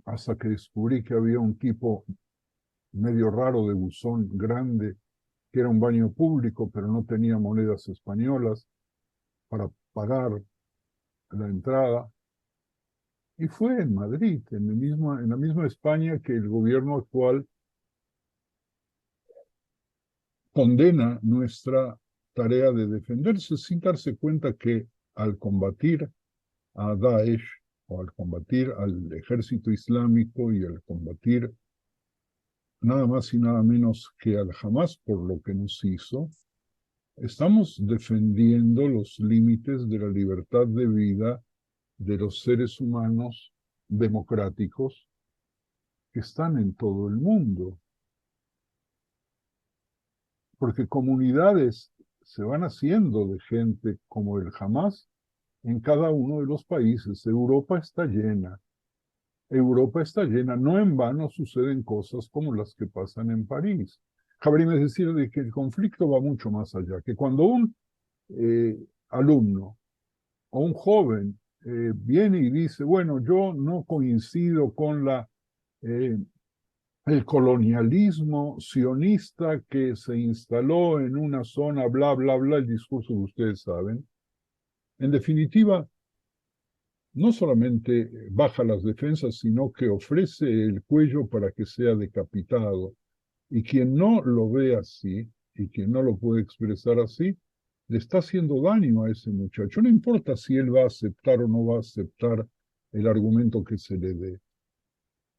[SPEAKER 4] hasta que descubrí que había un tipo medio raro de buzón grande, que era un baño público, pero no tenía monedas españolas para pagar la entrada. Y fue en Madrid, en la misma España que el gobierno actual condena nuestra tarea de defenderse, sin darse cuenta que al combatir a Daesh, o al combatir al ejército islámico y al combatir nada más y nada menos que al Hamas por lo que nos hizo, estamos defendiendo los límites de la libertad de vida de los seres humanos democráticos que están en todo el mundo. Porque comunidades se van haciendo de gente como el Hamas en cada uno de los países. Europa está llena. Europa está llena. No en vano suceden cosas como las que pasan en París. Cabría decir de que el conflicto va mucho más allá, que cuando un alumno o un joven viene y dice, bueno, yo no coincido con el colonialismo sionista que se instaló en una zona, bla, bla, bla, el discurso que ustedes saben. En definitiva, no solamente baja las defensas, sino que ofrece el cuello para que sea decapitado. Y quien no lo ve así, y quien no lo puede expresar así, le está haciendo daño a ese muchacho. No importa si él va a aceptar o no va a aceptar el argumento que se le dé.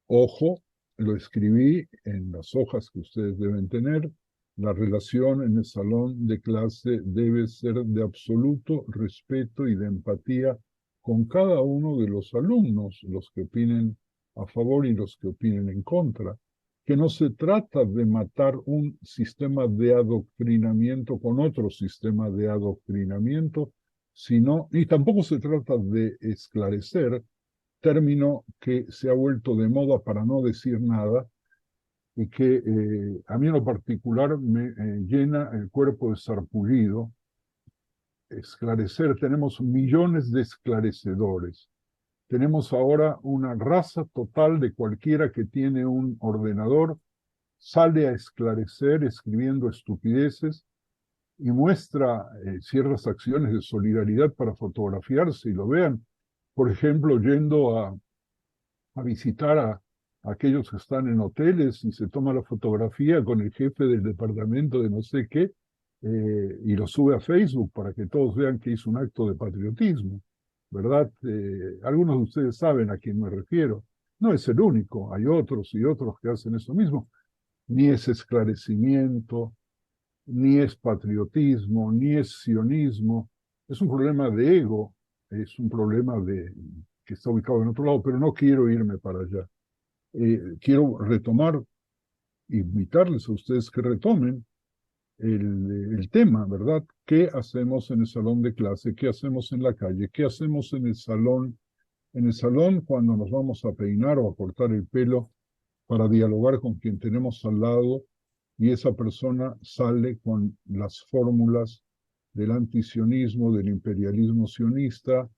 [SPEAKER 4] Ojo, lo escribí en las hojas que ustedes deben tener. La relación en el salón de clase debe ser de absoluto respeto y de empatía con cada uno de los alumnos, los que opinen a favor y los que opinen en contra. Que no se trata de matar un sistema de adoctrinamiento con otro sistema de adoctrinamiento, sino, y tampoco se trata de esclarecer, término que se ha vuelto de moda para no decir nada y que a mí en lo particular me llena el cuerpo de sarpullido. Esclarecer, tenemos millones de esclarecedores. Tenemos ahora una raza total de cualquiera que tiene un ordenador, sale a esclarecer escribiendo estupideces y muestra ciertas acciones de solidaridad para fotografiarse y lo vean. Por ejemplo, yendo a visitar a aquellos que están en hoteles y se toma la fotografía con el jefe del departamento de no sé qué y lo sube a Facebook para que todos vean que hizo un acto de patriotismo, ¿verdad? Algunos de ustedes saben a quién me refiero. No es el único, hay otros y otros que hacen eso mismo. Ni es esclarecimiento, ni es patriotismo, ni es sionismo. Es un problema de ego, es un problema que está ubicado en otro lado, pero no quiero irme para allá. Quiero retomar, invitarles a ustedes que retomen el tema, ¿verdad? ¿Qué hacemos en el salón de clase? ¿Qué hacemos en la calle? ¿Qué hacemos en el salón? En el salón cuando nos vamos a peinar o a cortar el pelo para dialogar con quien tenemos al lado y esa persona sale con las fórmulas del antisionismo, del imperialismo sionista,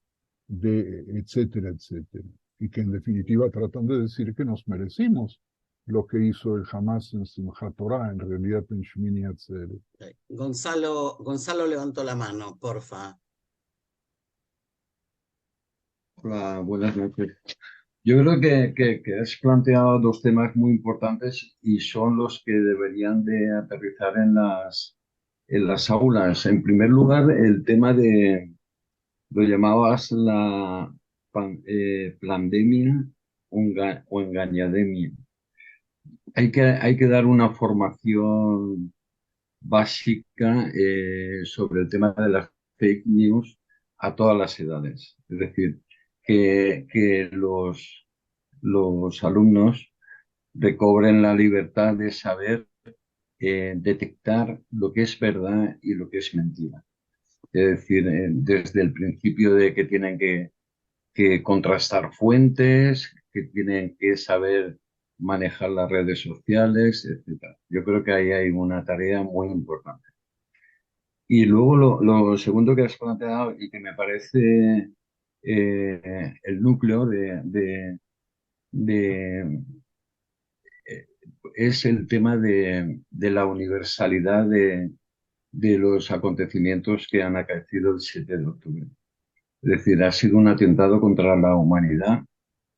[SPEAKER 4] etcétera, etcétera. Y que en definitiva tratan de decir que nos merecimos lo que hizo el Hamas en Simchat Torah, en realidad en Shmini Atzeret.
[SPEAKER 2] Gonzalo levantó la mano, porfa.
[SPEAKER 9] Hola, buenas noches. Yo creo que has planteado dos temas muy importantes y son los que deberían de aterrizar en las aulas. En primer lugar, el tema lo llamabas la pandemia o engañademia. Hay que dar una formación básica sobre el tema de las fake news a todas las edades. Es decir, que los alumnos recobren la libertad de saber detectar lo que es verdad y lo que es mentira. Es decir, desde el principio de que tienen que contrastar fuentes, que tienen que saber manejar las redes sociales, etcétera. Yo creo que ahí hay una tarea muy importante. Y luego lo segundo que has planteado y que me parece el núcleo es el tema de la universalidad de los acontecimientos que han acaecido el 7 de octubre. Es decir, ha sido un atentado contra la humanidad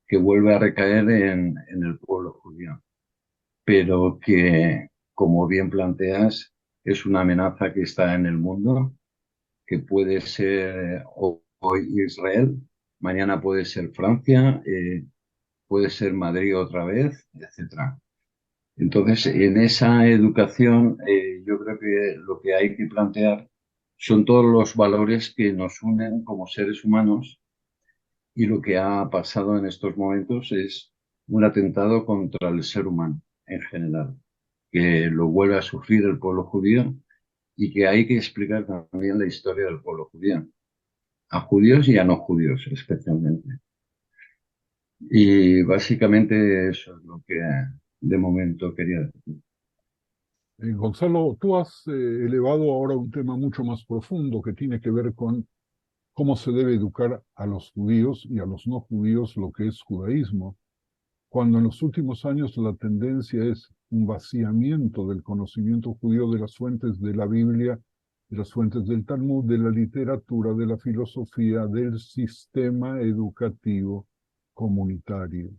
[SPEAKER 9] que vuelve a recaer en el pueblo judío, pero que, como bien planteas, es una amenaza que está en el mundo, que puede ser hoy Israel, mañana puede ser Francia, puede ser Madrid otra vez, etcétera. Entonces, en esa educación, yo creo que lo que hay que plantear son todos los valores que nos unen como seres humanos y lo que ha pasado en estos momentos es un atentado contra el ser humano en general, que lo vuelve a sufrir el pueblo judío y que hay que explicar también la historia del pueblo judío, a judíos y a no judíos especialmente. Y básicamente eso es lo que de momento quería decir.
[SPEAKER 4] Gonzalo, tú has elevado ahora un tema mucho más profundo que tiene que ver con cómo se debe educar a los judíos y a los no judíos lo que es judaísmo, cuando en los últimos años la tendencia es un vaciamiento del conocimiento judío de las fuentes de la Biblia, de las fuentes del Talmud, de la literatura, de la filosofía, del sistema educativo comunitario.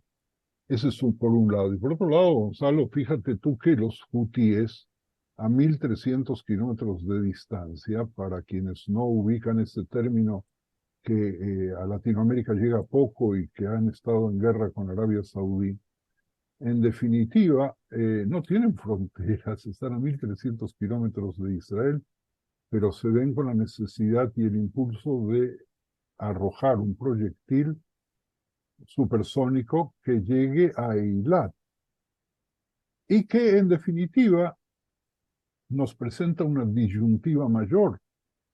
[SPEAKER 4] Ese es por un lado. Y por otro lado, Gonzalo, fíjate tú que los hutíes, a 1.300 kilómetros de distancia, para quienes no ubican ese término que a Latinoamérica llega poco y que han estado en guerra con Arabia Saudí, en definitiva, no tienen fronteras, están a 1.300 kilómetros de Israel, pero se ven con la necesidad y el impulso de arrojar un proyectil supersónico que llegue a Eilat y que en definitiva nos presenta una disyuntiva mayor,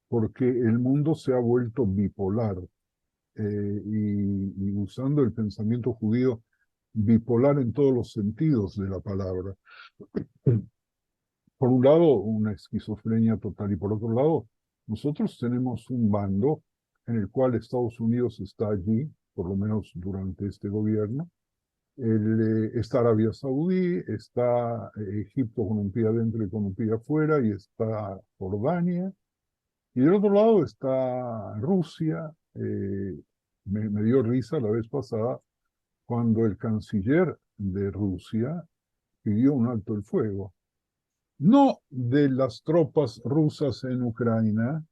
[SPEAKER 4] porque el mundo se ha vuelto bipolar y usando el pensamiento judío, bipolar en todos los sentidos de la palabra. Por un lado, una esquizofrenia total y por otro lado, nosotros tenemos un bando en el cual Estados Unidos está allí, por lo menos durante este gobierno, está Arabia Saudí, está Egipto con un pie adentro y con un pie afuera, y está Jordania, y del otro lado está Rusia. Me dio risa la vez pasada cuando el canciller de Rusia pidió un alto el fuego, no de las tropas rusas en Ucrania,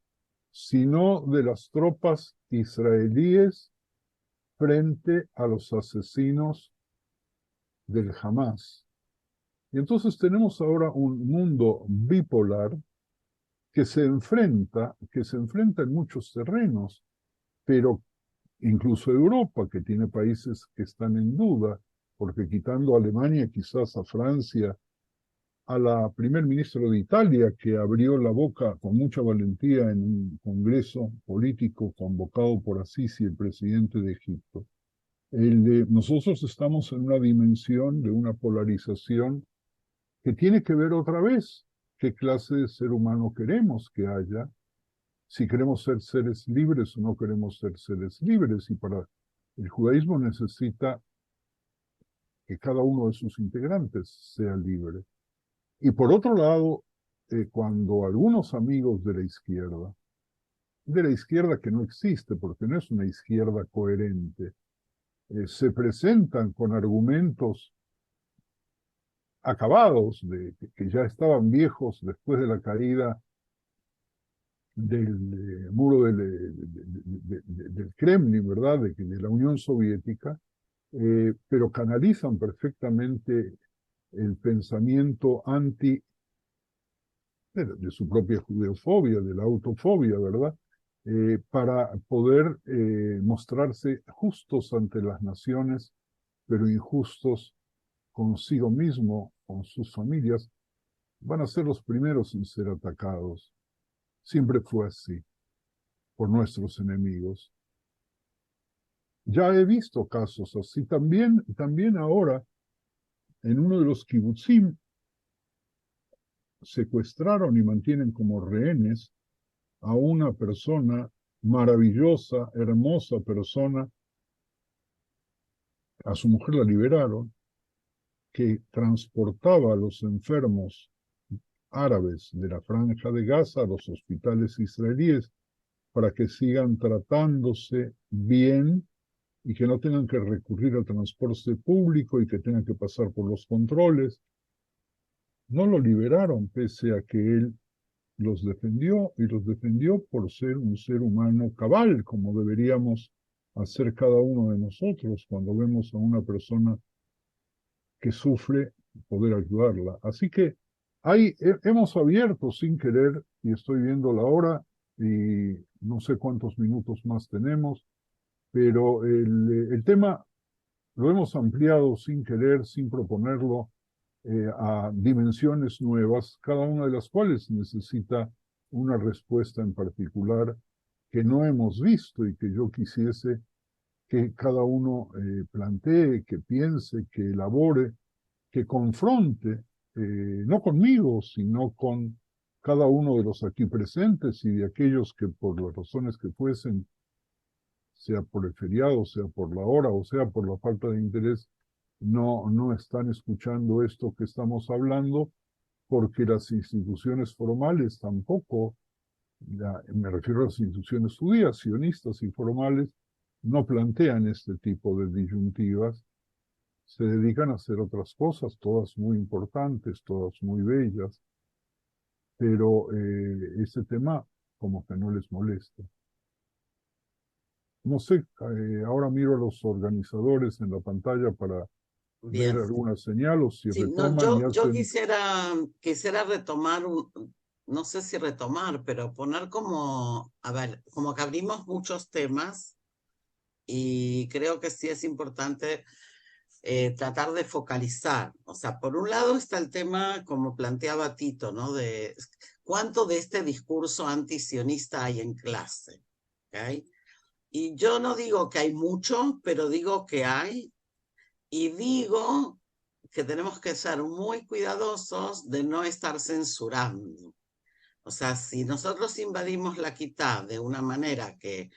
[SPEAKER 4] sino de las tropas israelíes frente a los asesinos del Hamas. Y entonces tenemos ahora un mundo bipolar que se enfrenta en muchos terrenos, pero incluso Europa, que tiene países que están en duda, porque quitando a Alemania, quizás a Francia, a la primer ministro de Italia, que abrió la boca con mucha valentía en un congreso político convocado por Assisi, el presidente de Egipto. Nosotros estamos en una dimensión de una polarización que tiene que ver otra vez qué clase de ser humano queremos que haya, si queremos ser seres libres o no queremos ser seres libres. Y para el judaísmo necesita que cada uno de sus integrantes sea libre. Y por otro lado, cuando algunos amigos de la izquierda que no existe, porque no es una izquierda coherente, se presentan con argumentos acabados, que ya estaban viejos después de la caída del muro del Kremlin, ¿verdad?, de la Unión Soviética, pero canalizan perfectamente el pensamiento anti de su propia judeofobia, de la autofobia, ¿verdad?, para poder mostrarse justos ante las naciones, pero injustos consigo mismo, con sus familias. Van a ser los primeros en ser atacados. Siempre fue así, por nuestros enemigos. Ya he visto casos así. También ahora, en uno de los kibutzim, secuestraron y mantienen como rehenes a una persona maravillosa, hermosa persona. A su mujer la liberaron, que transportaba a los enfermos árabes de la Franja de Gaza a los hospitales israelíes para que sigan tratándose bien y que no tengan que recurrir al transporte público y que tengan que pasar por los controles. No lo liberaron pese a que él los defendió, y los defendió por ser un ser humano cabal, como deberíamos hacer cada uno de nosotros cuando vemos a una persona que sufre, poder ayudarla. Así que hemos abierto sin querer, y estoy viendo la hora, y no sé cuántos minutos más tenemos, pero el tema lo hemos ampliado sin querer, sin proponerlo, a dimensiones nuevas, cada una de las cuales necesita una respuesta en particular que no hemos visto y que yo quisiese que cada uno plantee, que piense, que elabore, que confronte, no conmigo, sino con cada uno de los aquí presentes y de aquellos que por las razones que fuesen, sea por el feriado, sea por la hora o sea por la falta de interés, no están escuchando esto que estamos hablando, porque las instituciones formales tampoco, me refiero a las instituciones judías, sionistas y formales, no plantean este tipo de disyuntivas, se dedican a hacer otras cosas, todas muy importantes, todas muy bellas, pero ese tema como que no les molesta. No sé, ahora miro a los organizadores en la pantalla para ver
[SPEAKER 2] Bien.
[SPEAKER 4] alguna señal o si
[SPEAKER 2] Sí, no,
[SPEAKER 4] retoman y
[SPEAKER 2] yo
[SPEAKER 4] hacen...
[SPEAKER 2] quisiera retomar, no sé si retomar, pero poner como, a ver, como que abrimos muchos temas y creo que sí es importante tratar de focalizar. O sea, por un lado está el tema, como planteaba Tito, ¿no? De cuánto de este discurso antisionista hay en clase, ¿ok? Y yo no digo que hay mucho, pero digo que hay, y digo que tenemos que ser muy cuidadosos de no estar censurando. O sea, si nosotros invadimos la Kitá de una manera que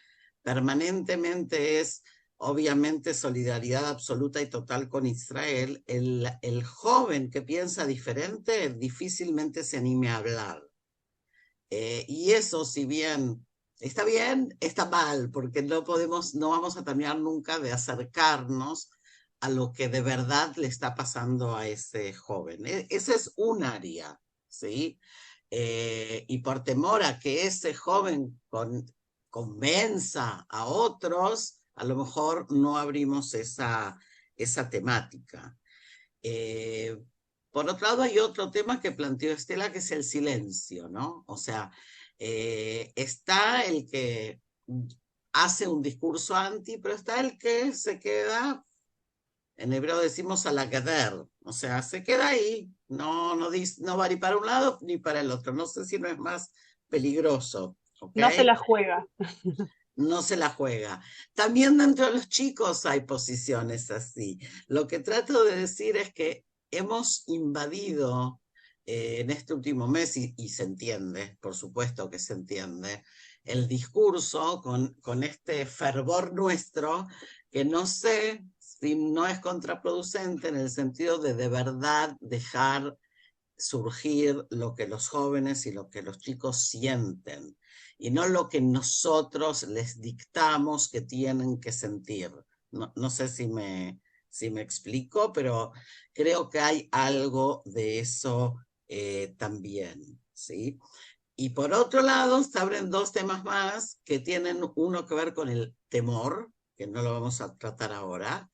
[SPEAKER 2] permanentemente es, obviamente, solidaridad absoluta y total con Israel, el joven que piensa diferente difícilmente se anime a hablar. Y eso, si bien está mal, porque no vamos a terminar nunca de acercarnos a lo que de verdad le está pasando a ese joven. Ese es un área, ¿sí? Y por temor a que ese joven convenza a otros, a lo mejor no abrimos esa temática. Por otro lado, hay otro tema que planteó Estela, que es el silencio, ¿no? O sea, está el que hace un discurso anti, pero está el que se queda, en hebreo decimos alakader, o sea, se queda ahí, no va ni para un lado ni para el otro. No sé si no es más peligroso, ¿ok?
[SPEAKER 3] No se la juega.
[SPEAKER 2] No se la juega. También dentro de los chicos hay posiciones así. Lo que trato de decir es que hemos invadido en este último mes, y se entiende, por supuesto que se entiende, el discurso con este fervor nuestro, que no sé si no es contraproducente en el sentido de verdad dejar surgir lo que los jóvenes y lo que los chicos sienten, y no lo que nosotros les dictamos que tienen que sentir. No sé si me explico, pero creo que hay algo de eso también, ¿sí? Y por otro lado, se abren dos temas más que tienen uno que ver con el temor, que no lo vamos a tratar ahora,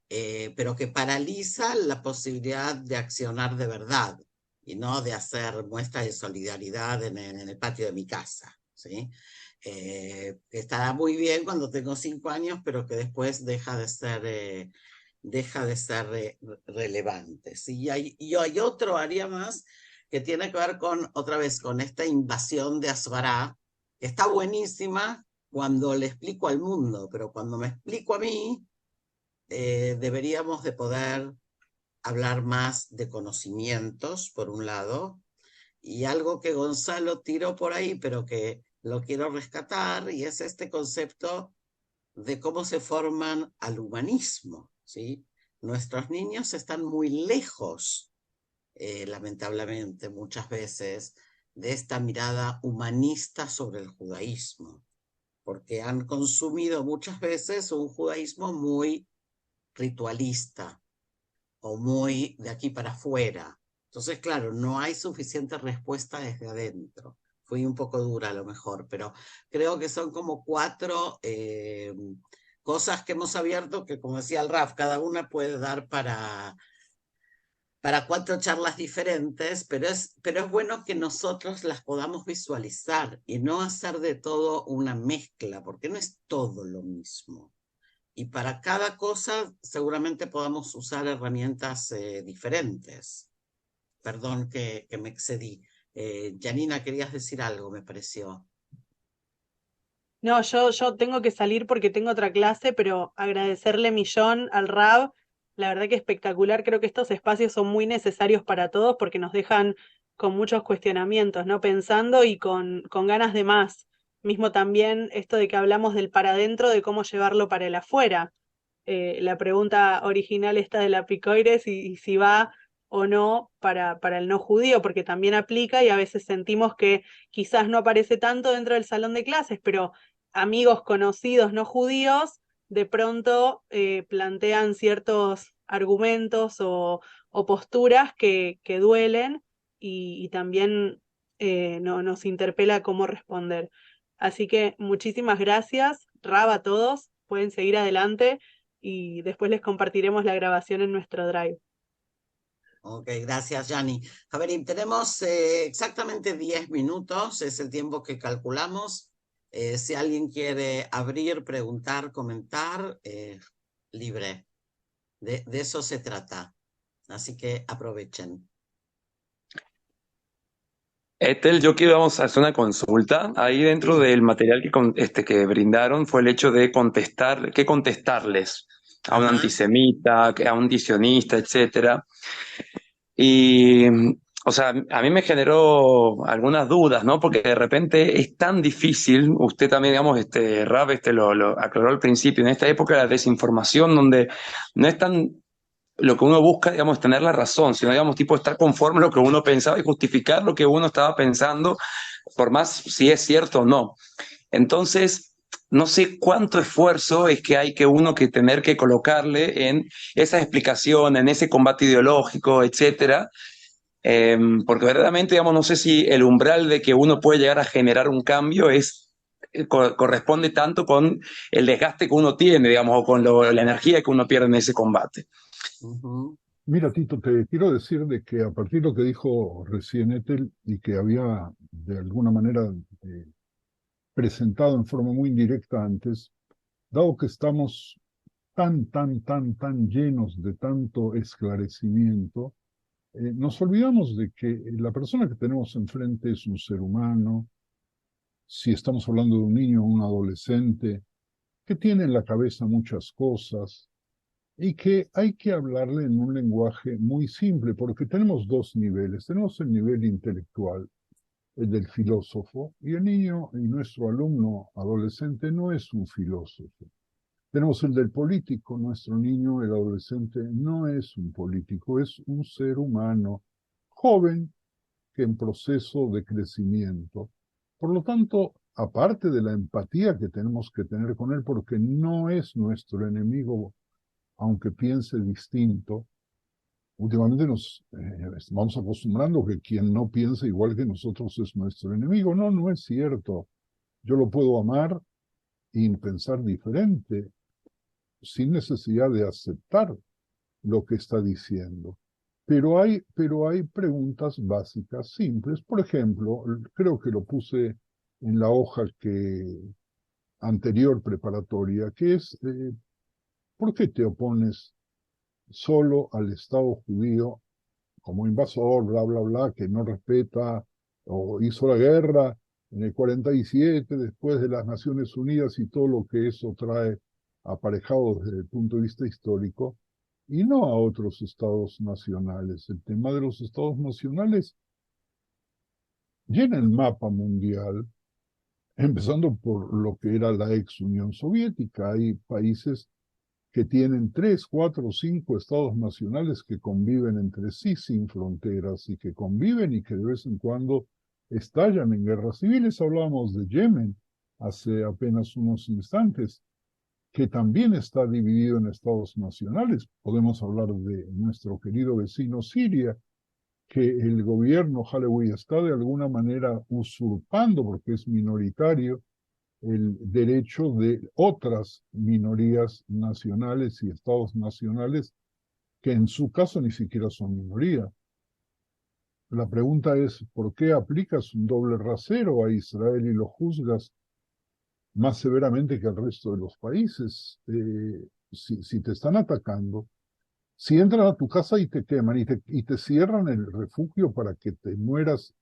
[SPEAKER 2] pero que paraliza la posibilidad de accionar de verdad y no de hacer muestras de solidaridad en el patio de mi casa, ¿sí? Estará muy bien cuando tengo 5 años, pero que después deja de ser relevante, ¿sí? Y hay otro área más que tiene que ver otra vez, con esta invasión de Asbará, que está buenísima cuando le explico al mundo, pero cuando me explico a mí, deberíamos de poder hablar más de conocimientos, por un lado, y algo que Gonzalo tiró por ahí, pero que lo quiero rescatar, y es este concepto de cómo se forman al humanismo, ¿sí? Nuestros niños están muy lejos, lamentablemente, muchas veces, de esta mirada humanista sobre el judaísmo, porque han consumido muchas veces un judaísmo muy ritualista o muy de aquí para afuera. Entonces, claro, no hay suficiente respuesta desde adentro. Fui un poco dura a lo mejor, pero creo que son como 4 cosas que hemos abierto que, como decía el Raf, cada una puede dar para 4 charlas diferentes, pero es bueno que nosotros las podamos visualizar y no hacer de todo una mezcla, porque no es todo lo mismo. Y para cada cosa seguramente podamos usar herramientas diferentes. Perdón que me excedí, Janina, querías decir algo, me pareció.
[SPEAKER 3] No, yo tengo que salir porque tengo otra clase, pero agradecerle millón al Rab. La verdad que espectacular. Creo que estos espacios son muy necesarios para todos porque nos dejan con muchos cuestionamientos, ¿no? Pensando y con ganas de más. Mismo también esto de que hablamos del para adentro, de cómo llevarlo para el afuera. La pregunta original esta de la picoires y si va o no para el no judío, porque también aplica y a veces sentimos que quizás no aparece tanto dentro del salón de clases, pero amigos conocidos no judíos de pronto plantean ciertos argumentos o posturas que duelen y también nos interpela cómo responder. Así que muchísimas gracias, Rab, a todos. Pueden seguir adelante y después les compartiremos la grabación en nuestro Drive.
[SPEAKER 2] Ok, gracias, Yanni. Javerín, tenemos exactamente 10 minutos, es el tiempo que calculamos. Si alguien quiere abrir, preguntar, comentar, libre. De eso se trata. Así que aprovechen.
[SPEAKER 5] Ethel, yo quiero vamos a hacer una consulta. Ahí dentro del material que brindaron fue el hecho de contestarles a un
[SPEAKER 2] Ajá.
[SPEAKER 5] antisemita, a un sionista, etcétera. Y, o sea, a mí me generó algunas dudas, ¿no? Porque de repente es tan difícil, usted también, digamos, Rab, lo aclaró al principio, en esta época de la desinformación, donde no es tan lo que uno busca, digamos, tener la razón, sino, digamos, tipo estar conforme a lo que uno pensaba y justificar lo que uno estaba pensando, por más si es cierto o no. Entonces, no sé cuánto esfuerzo es que hay que uno que tener que colocarle en esa explicación, en ese combate ideológico, etcétera, porque verdaderamente, digamos, no sé si el umbral de que uno puede llegar a generar un cambio corresponde tanto con el desgaste que uno tiene, digamos, o con la energía que uno pierde en ese combate.
[SPEAKER 2] Ujú.
[SPEAKER 4] Mira, Tito, te quiero decir de que a partir de lo que dijo recién Ethel y que había de alguna manera presentado en forma muy indirecta antes, dado que estamos tan llenos de tanto esclarecimiento, nos olvidamos de que la persona que tenemos enfrente es un ser humano, si estamos hablando de un niño o un adolescente, que tiene en la cabeza muchas cosas y que hay que hablarle en un lenguaje muy simple, porque tenemos dos niveles. Tenemos el nivel intelectual, el del filósofo, y el niño y nuestro alumno adolescente no es un filósofo. Tenemos el del político, nuestro niño, el adolescente, no es un político, es un ser humano joven que en proceso de crecimiento. Por lo tanto, aparte de la empatía que tenemos que tener con él, porque no es nuestro enemigo, aunque piense distinto, últimamente nos vamos acostumbrando que quien no piensa igual que nosotros es nuestro enemigo. No, no es cierto. Yo lo puedo amar y pensar diferente, sin necesidad de aceptar lo que está diciendo. Pero hay preguntas básicas, simples. Por ejemplo, creo que lo puse en la hoja anterior preparatoria, que es, ¿por qué te opones solo al Estado judío como invasor, bla, bla, bla, que no respeta o hizo la guerra en el 47, después de las Naciones Unidas y todo lo que eso trae aparejado desde el punto de vista histórico, y no a otros estados nacionales? El tema de los estados nacionales llena el mapa mundial, empezando por lo que era la ex Unión Soviética. Hay países que tienen 3, 4, 5 estados nacionales que conviven entre sí sin fronteras y que conviven y que de vez en cuando estallan en guerras civiles. Hablábamos de Yemen hace apenas unos instantes, que también está dividido en estados nacionales. Podemos hablar de nuestro querido vecino Siria, que el gobierno Halawi está de alguna manera usurpando, porque es minoritario, el derecho de otras minorías nacionales y estados nacionales que en su caso ni siquiera son minoría. La pregunta es, ¿por qué aplicas un doble rasero a Israel y lo juzgas más severamente que al resto de los países? Si te están atacando, si entran a tu casa y te queman y te cierran el refugio para que te mueras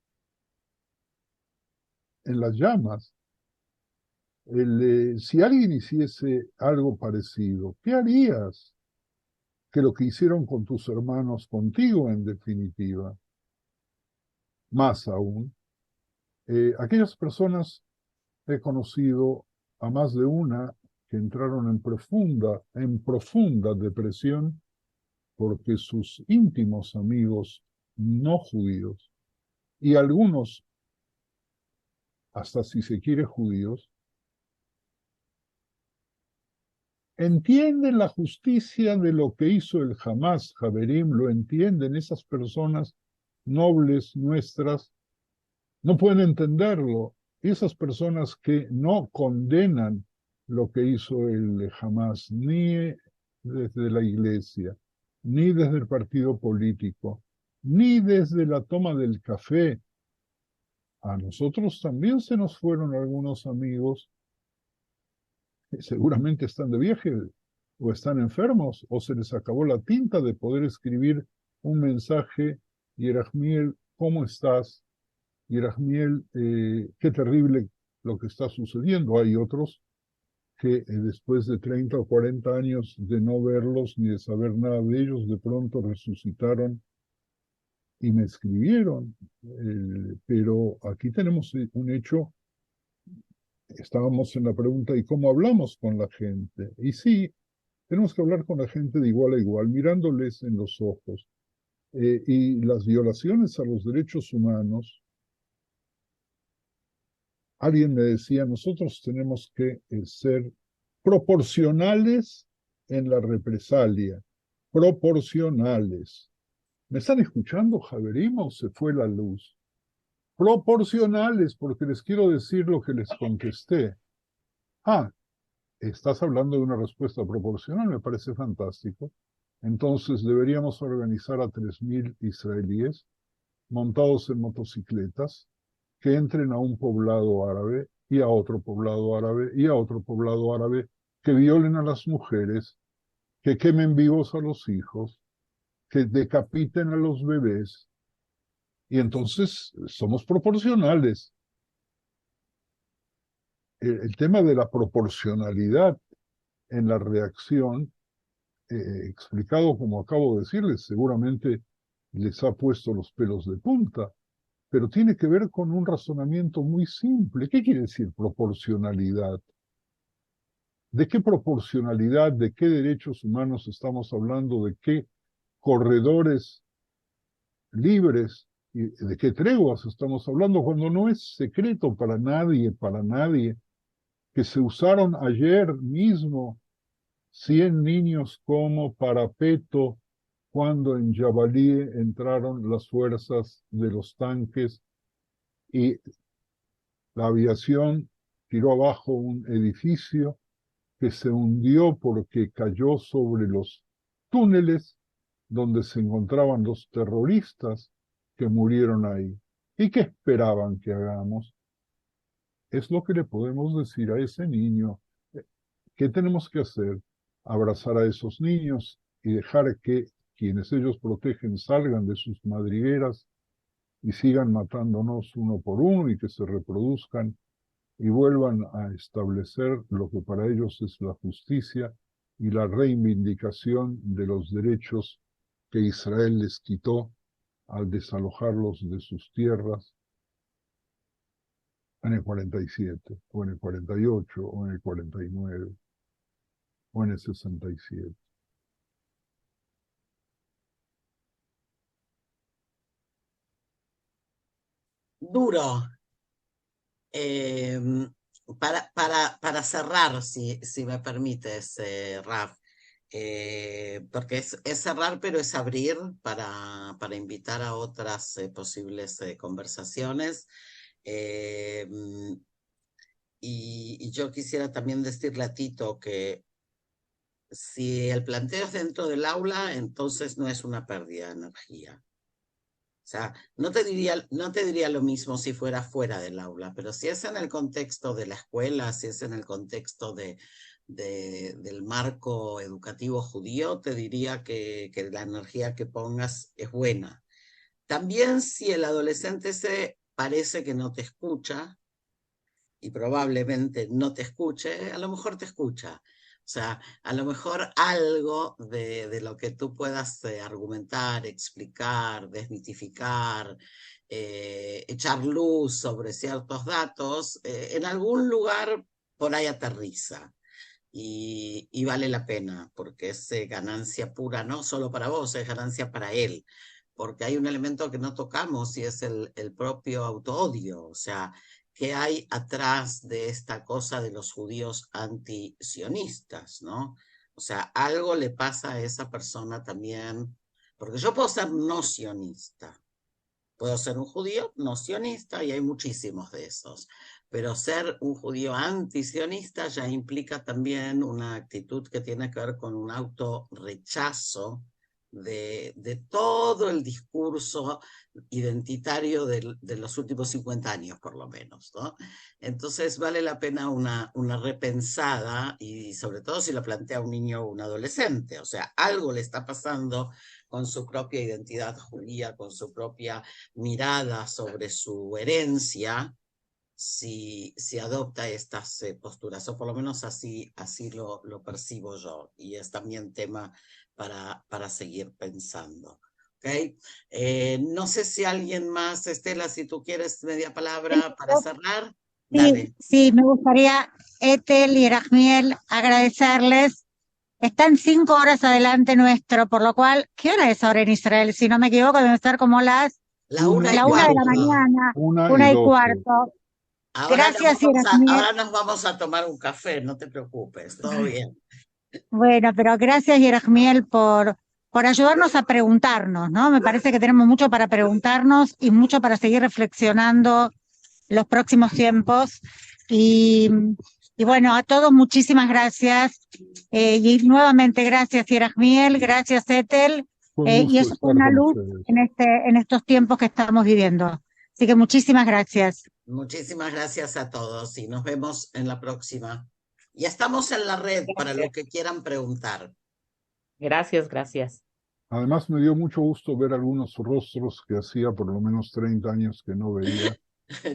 [SPEAKER 4] en las llamas. Si alguien hiciese algo parecido, ¿qué harías? Que lo que hicieron con tus hermanos, contigo en definitiva. Más aún, aquellas personas he conocido a más de una que entraron en profunda depresión porque sus íntimos amigos no judíos y algunos, hasta si se quiere judíos, entienden la justicia de lo que hizo el Hamas, Javerim, lo entienden esas personas nobles nuestras, no pueden entenderlo. Esas personas que no condenan lo que hizo el Hamas, ni desde la iglesia, ni desde el partido político, ni desde la toma del café. A nosotros también se nos fueron algunos amigos, que seguramente están de viaje, o están enfermos, o se les acabó la tinta de poder escribir un mensaje: Yerahmiel, ¿cómo estás? Yerahmiel, qué terrible lo que está sucediendo. Hay otros que después de 30 o 40 años de no verlos ni de saber nada de ellos, de pronto resucitaron y me escribieron. Pero aquí tenemos un hecho. Estábamos en la pregunta: ¿y cómo hablamos con la gente? Y sí, tenemos que hablar con la gente de igual a igual, mirándoles en los ojos. Y las violaciones a los derechos humanos, alguien me decía, nosotros tenemos que ser proporcionales en la represalia, proporcionales. ¿Me están escuchando, Javerim, o se fue la luz? Proporcionales, porque les quiero decir lo que les contesté. Estás hablando de una respuesta proporcional, me parece fantástico. Entonces deberíamos organizar a 3.000 israelíes montados en motocicletas que entren a un poblado árabe y a otro poblado árabe y a otro poblado árabe, que violen a las mujeres, que quemen vivos a los hijos, que decapiten a los bebés. Y entonces somos proporcionales. El tema de la proporcionalidad en la reacción, explicado como acabo de decirles, seguramente les ha puesto los pelos de punta, pero tiene que ver con un razonamiento muy simple. ¿Qué quiere decir proporcionalidad? ¿De qué proporcionalidad, de qué derechos humanos estamos hablando, de qué corredores libres y de qué treguas estamos hablando, cuando no es secreto para nadie, que se usaron ayer mismo 100 niños como parapeto cuando en Jabalí entraron las fuerzas de los tanques y la aviación tiró abajo un edificio que se hundió porque cayó sobre los túneles donde se encontraban los terroristas que murieron ahí. ¿Y qué esperaban que hagamos? Es lo que le podemos decir a ese niño. ¿Qué tenemos que hacer? Abrazar a esos niños y dejar que quienes ellos protegen salgan de sus madrigueras y sigan matándonos uno por uno y que se reproduzcan y vuelvan a establecer lo que para ellos es la justicia y la reivindicación de los derechos que Israel les quitó al desalojarlos de sus tierras en el 47, o en el 48, o en el 49, o en el 67.
[SPEAKER 2] Duro. Para cerrar, si me permites, Raf, porque es cerrar, pero es abrir para invitar a otras posibles conversaciones. Y yo quisiera también decirle a Tito que si el planteo es dentro del aula, entonces no es una pérdida de energía. O sea, no te diría lo mismo si fuera fuera del aula, pero si es en el contexto de la escuela, si es en el contexto del marco educativo judío, te diría que la energía que pongas es buena. También si el adolescente se parece que no te escucha, y probablemente no te escuche, a lo mejor te escucha. O sea, a lo mejor algo de lo que tú puedas argumentar, explicar, desmitificar, echar luz sobre ciertos datos, en algún lugar por ahí aterriza. Y vale la pena, porque es ganancia pura, no solo para vos, es ganancia para él, porque hay un elemento que no tocamos y es el propio autoodio, o sea, ¿qué hay atrás de esta cosa de los judíos antisionistas, ¿no? O sea, algo le pasa a esa persona también, porque yo puedo ser no sionista, puedo ser un judío no sionista y hay muchísimos de esos, pero ser un judío antisionista ya implica también una actitud que tiene que ver con un autorrechazo de todo el discurso identitario de los últimos 50 años, por lo menos, ¿no? Entonces vale la pena una repensada, y sobre todo si lo plantea un niño o un adolescente, o sea, algo le está pasando con su propia identidad judía, con su propia mirada sobre su herencia, si adopta estas posturas, o por lo menos así lo percibo yo, y es también tema para seguir pensando. ¿Okay? No sé si alguien más, Estela, si tú quieres media palabra para cerrar, dale.
[SPEAKER 6] Sí, me gustaría, Ethel y Erachmiel, agradecerles. Están 5 horas adelante nuestro, por lo cual, ¿qué hora es ahora en Israel? Si no me equivoco, deben estar como
[SPEAKER 2] la 1:15
[SPEAKER 6] de la mañana, 1:15. Gracias,
[SPEAKER 2] ahora nos vamos a tomar un café, no te preocupes, todo bien.
[SPEAKER 6] Bueno, pero gracias, Yerachmiel, por ayudarnos a preguntarnos, ¿no? Me parece que tenemos mucho para preguntarnos y mucho para seguir reflexionando los próximos tiempos. Y bueno, a todos muchísimas gracias. Y nuevamente gracias, Yerachmiel, gracias, Ethel. Y eso es una luz en estos tiempos que estamos viviendo. Así que muchísimas gracias.
[SPEAKER 2] Muchísimas gracias a todos y nos vemos en la próxima. Ya estamos en la red para lo que quieran preguntar.
[SPEAKER 7] Gracias, gracias.
[SPEAKER 4] Además me dio mucho gusto ver algunos rostros que hacía por lo menos 30 años que no veía.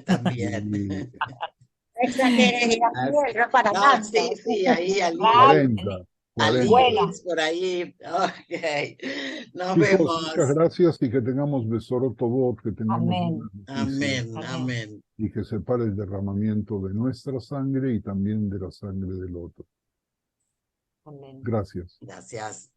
[SPEAKER 2] También. Sí, ahí al
[SPEAKER 4] 40.
[SPEAKER 2] por ahí. Okay. Nos
[SPEAKER 4] Chicos,
[SPEAKER 2] vemos.
[SPEAKER 4] muchas gracias y que tengamos Besorot Tovot, que tengamos
[SPEAKER 2] Amén.
[SPEAKER 4] Y que se pare el derramamiento de nuestra sangre y también de la sangre del otro.
[SPEAKER 7] Amén.
[SPEAKER 4] Gracias.
[SPEAKER 2] Gracias.